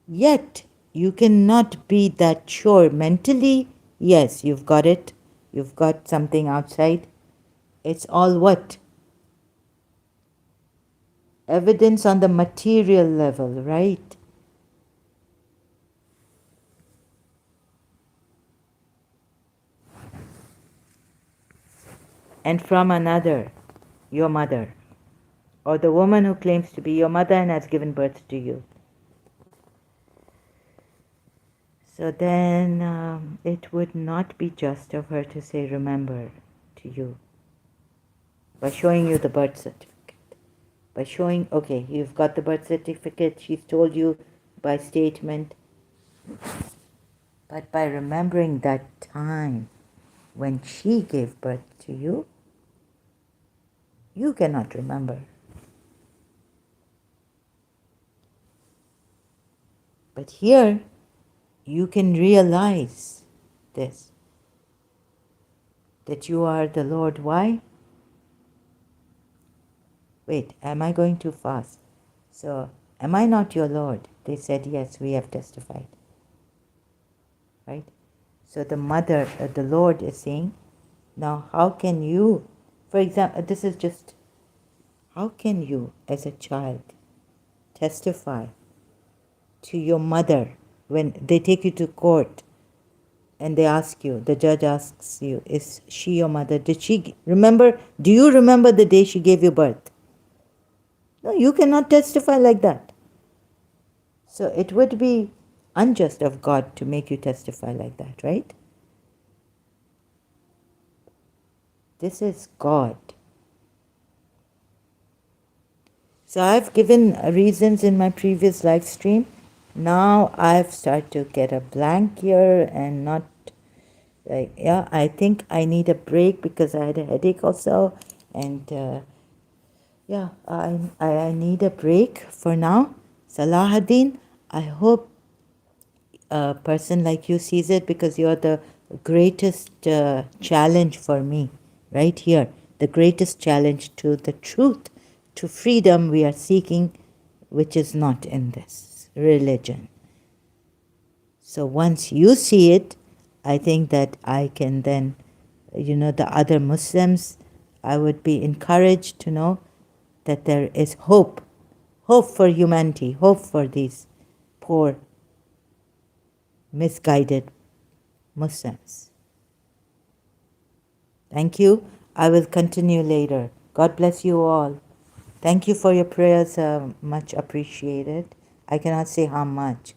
Yet, you cannot be that sure mentally. Yes, you've got it. you've got something outside. It's all what? Evidence on the material level, right? And from another, your mother, or the woman who claims to be your mother and has given birth to you. So then it would not be just of her to say remember to you by showing you the birth certificate. By showing, okay, you've got the birth certificate, she's told you by statement, but by remembering that time when she gave birth to you, you cannot remember. But here, you can realize this, that you are the Lord. Why? Wait, am I going too fast? So, am I not your Lord? They said, yes, we have testified. Right? So the mother, the Lord is saying, now how can you, for example, this is just, how can you as a child testify to your mother when they take you to court and they ask you, the judge asks you, is she your mother? Did she remember, do you remember the day she gave you birth? No, you cannot testify like that. So it would be unjust of God to make you testify like that, right? This is God. So I've given reasons in my previous live stream. Now I've started to get a blank here and not like, yeah, I think I need a break because I had a headache also. And yeah, I need a break for now. Salahuddin, I hope a person like you sees it, because you're the greatest challenge for me right here. The greatest challenge to the truth, to freedom we are seeking, which is not in this religion. So once you see it, I think that I can then, the other Muslims, I would be encouraged to know that there is hope for humanity, hope for these poor, misguided Muslims. Thank you. I will continue later. God bless you all. Thank you for your prayers, much appreciated. I cannot say how much.